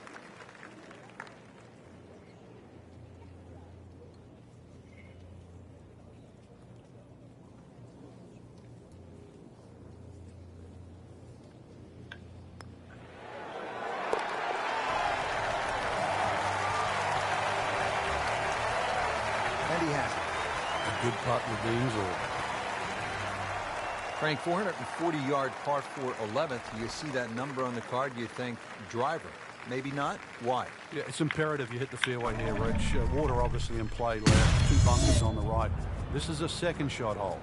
And he has it. A good putt redeems all. Frank, 440-yard par 4 11th. You see that number on the card, you think driver. Maybe not. Why? Yeah, it's imperative you hit the fairway here, Rich. Water obviously in play left. 2 bunkers on the right. This is a second shot hole.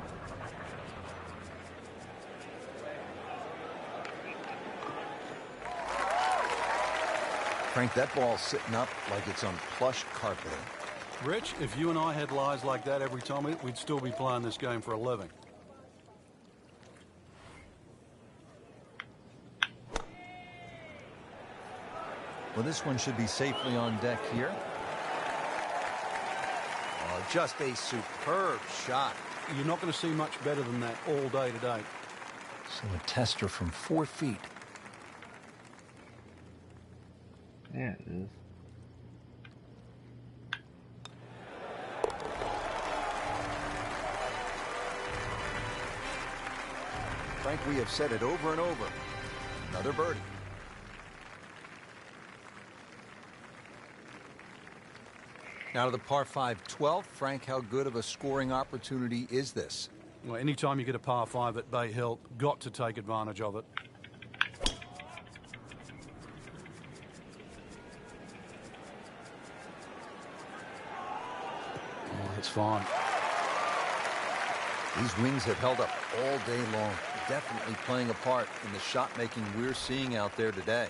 Frank, that ball's sitting up like it's on plush carpeting. Rich, if you and I had lies like that every time, we'd still be playing this game for a living. Well, this one should be safely on deck here. Oh, just a superb shot. You're not going to see much better than that all day today. So a tester from 4 feet. Yeah, it is. Frank, we have said it over and over. Another birdie. Now to the par 5 12th. Frank, how good of a scoring opportunity is this? Well, anytime you get a par 5 at Bay Hill, got to take advantage of it. Oh, that's fine. These wings have held up all day long. Definitely playing a part in the shot making we're seeing out there today.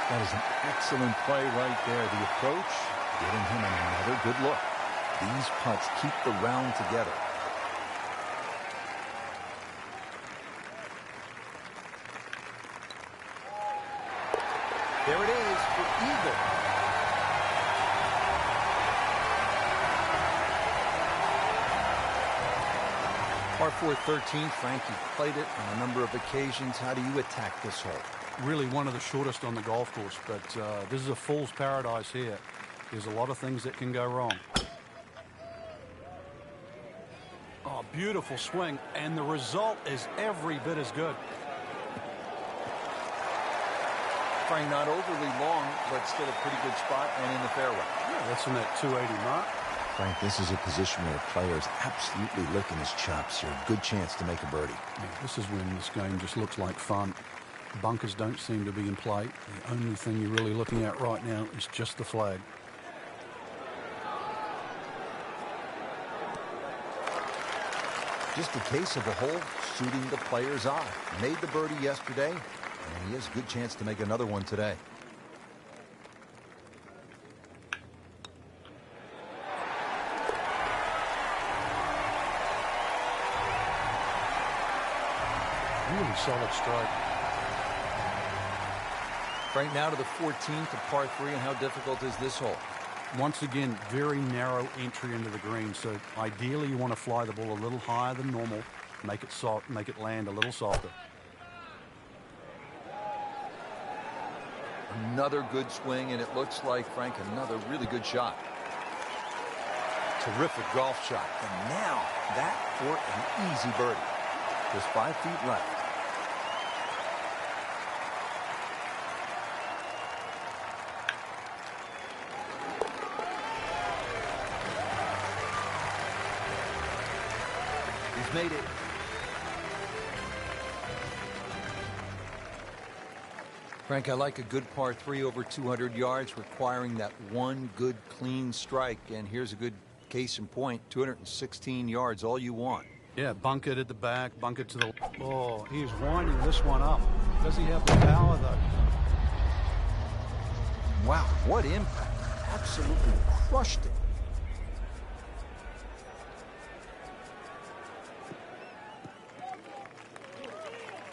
That is an excellent play right there. The approach, giving him another good look. These putts keep the round together. There it is for eagle. Par 4 13, Frank, you played it on a number of occasions. How do you attack this hole? Really one of the shortest on the golf course, but this is a fool's paradise here. There's a lot of things that can go wrong. beautiful swing, and the result is every bit as good. Frank, not overly long, but still a pretty good spot and in the fairway. Yeah, that's in that 280 mark. Frank, this is a position where a player is absolutely licking his chops here. Good chance to make a birdie. Yeah, this is when this game just looks like fun. Bunkers don't seem to be in play. The only thing you're really looking at right now is just the flag. Just a case of the hole suiting the player's eye. Made the birdie yesterday, and he has a good chance to make another one today. Really solid strike. Frank, now to the 14th of par 3, and how difficult is this hole? Once again, very narrow entry into the green, so ideally you want to fly the ball a little higher than normal, make it soft, make it land a little softer. Another good swing, and it looks like, Frank, another really good shot. Terrific golf shot, and now that for an easy birdie. Just 5 feet left. He's made it. Frank, I like a good par 3 over 200 yards, requiring that one good clean strike. And here's a good case in point, 216 yards, all you want. Yeah, bunkered at the back, bunkered to the... Oh, he's winding this one up. Does he have the power, though? Wow, what impact. Absolutely crushed it.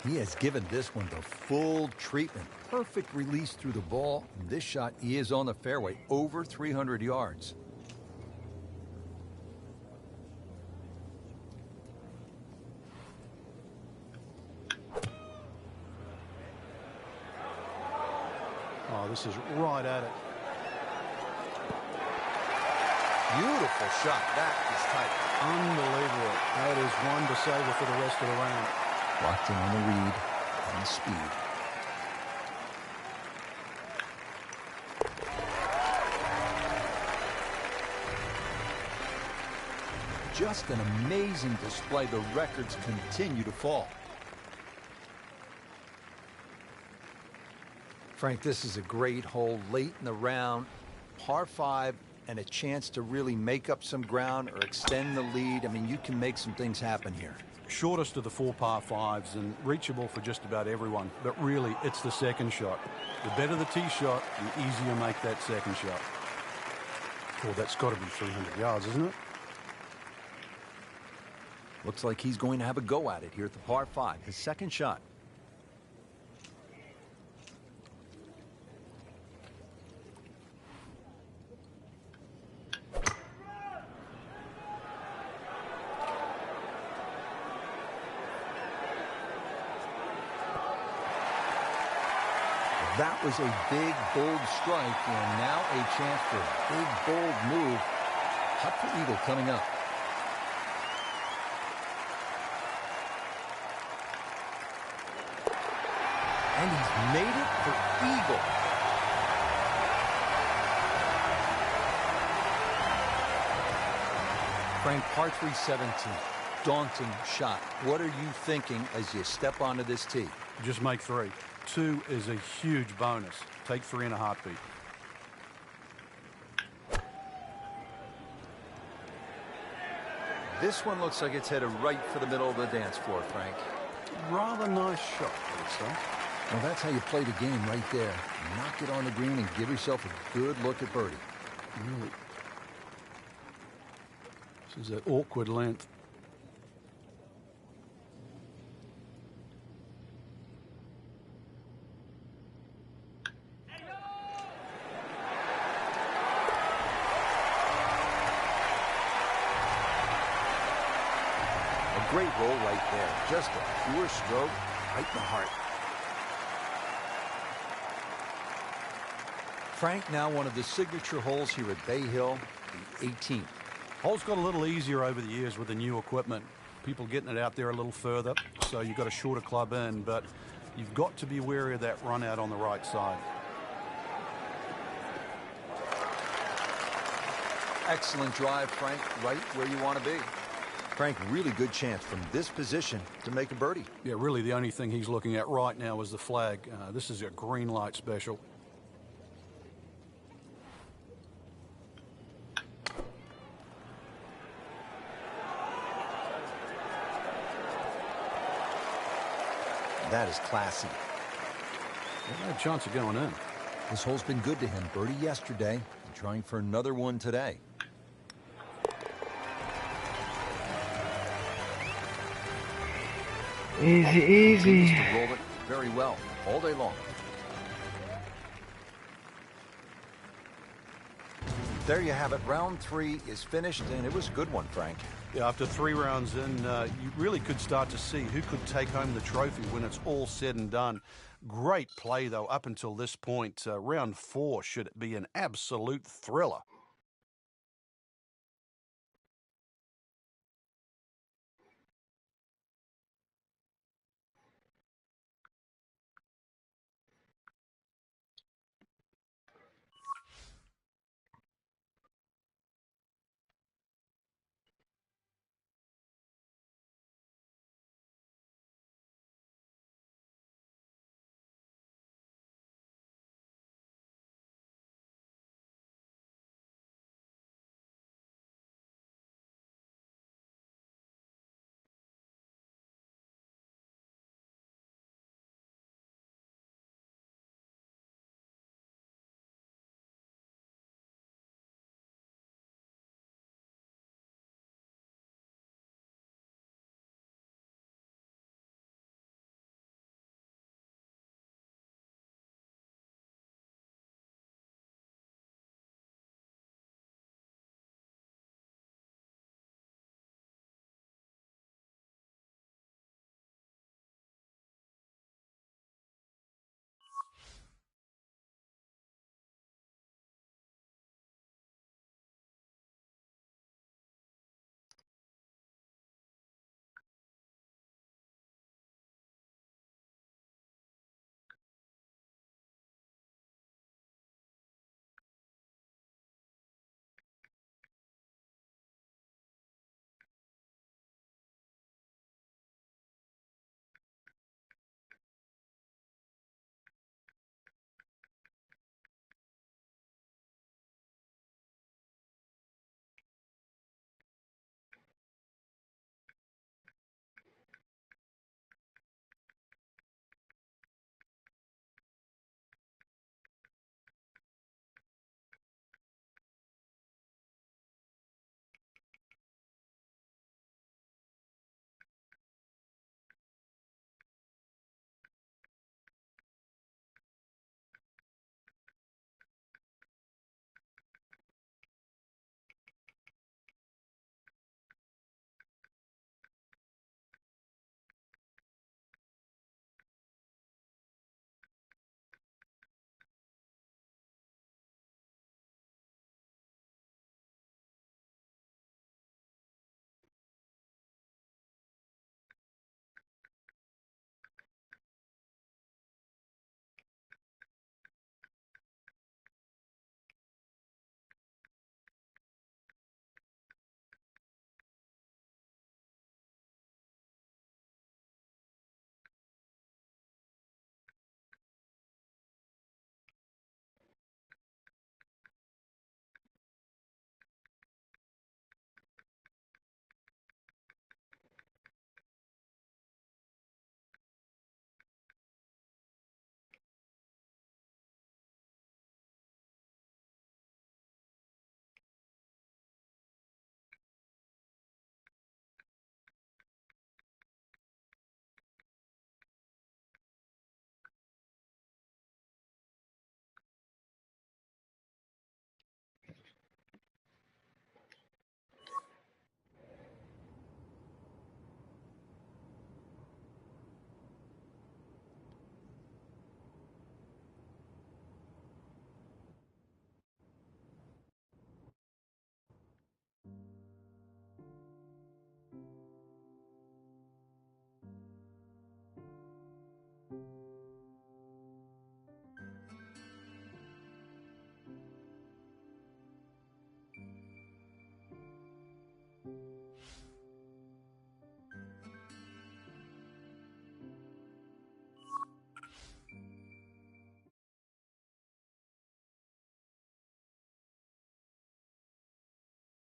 He has given this one the full treatment. Perfect release through the ball. And this shot, he is on the fairway, over 300 yards. Oh, this is right at it. Beautiful shot. That is tight. Unbelievable. That is one to savor for the rest of the round. Locked in on the read and the speed. Just an amazing display. The records continue to fall. Frank, this is a great hole late in the round. Par 5 and a chance to really make up some ground or extend the lead. I mean, you can make some things happen here. Shortest of the 4 par 5s and reachable for just about everyone. But really, it's the second shot. The better the tee shot, the easier make that second shot. Oh, that's got to be 300 yards, isn't it? Looks like he's going to have a go at it here at the par 5. His second shot. That was a big, bold strike, and now a chance for a big, bold move. Putt for eagle coming up. And he's made it for eagle. Frank, par 3 17. Daunting shot. What are you thinking as you step onto this tee? Just make 3. 2 is a huge bonus. Take 3 in a heartbeat. This one looks like it's headed right for the middle of the dance floor, Frank. Rather nice shot, I would say. Well, that's how you play the game right there. Knock it on the green and give yourself a good look at birdie. Really. This is an awkward length. A great roll right there. Just a pure stroke right in the heart. Frank, now one of the signature holes here at Bay Hill, the 18th. Hole's got a little easier over the years with the new equipment. People getting it out there a little further, so you've got a shorter club in, but you've got to be wary of that run out on the right side. Excellent drive, Frank, right where you want to be. Frank, really good chance from this position to make a birdie. Yeah, really the only thing he's looking at right now is the flag. This is a green light special. That is classy. No chance of going in. This hole's been good to him. Birdie yesterday, and trying for another one today. Easy, easy. Continues to roll it very well all day long. There you have it. Round 3 is finished, and it was a good one, Frank. Yeah, after 3 rounds in, you really could start to see who could take home the trophy when it's all said and done. Great play, though, up until this point. Round 4 should be an absolute thriller.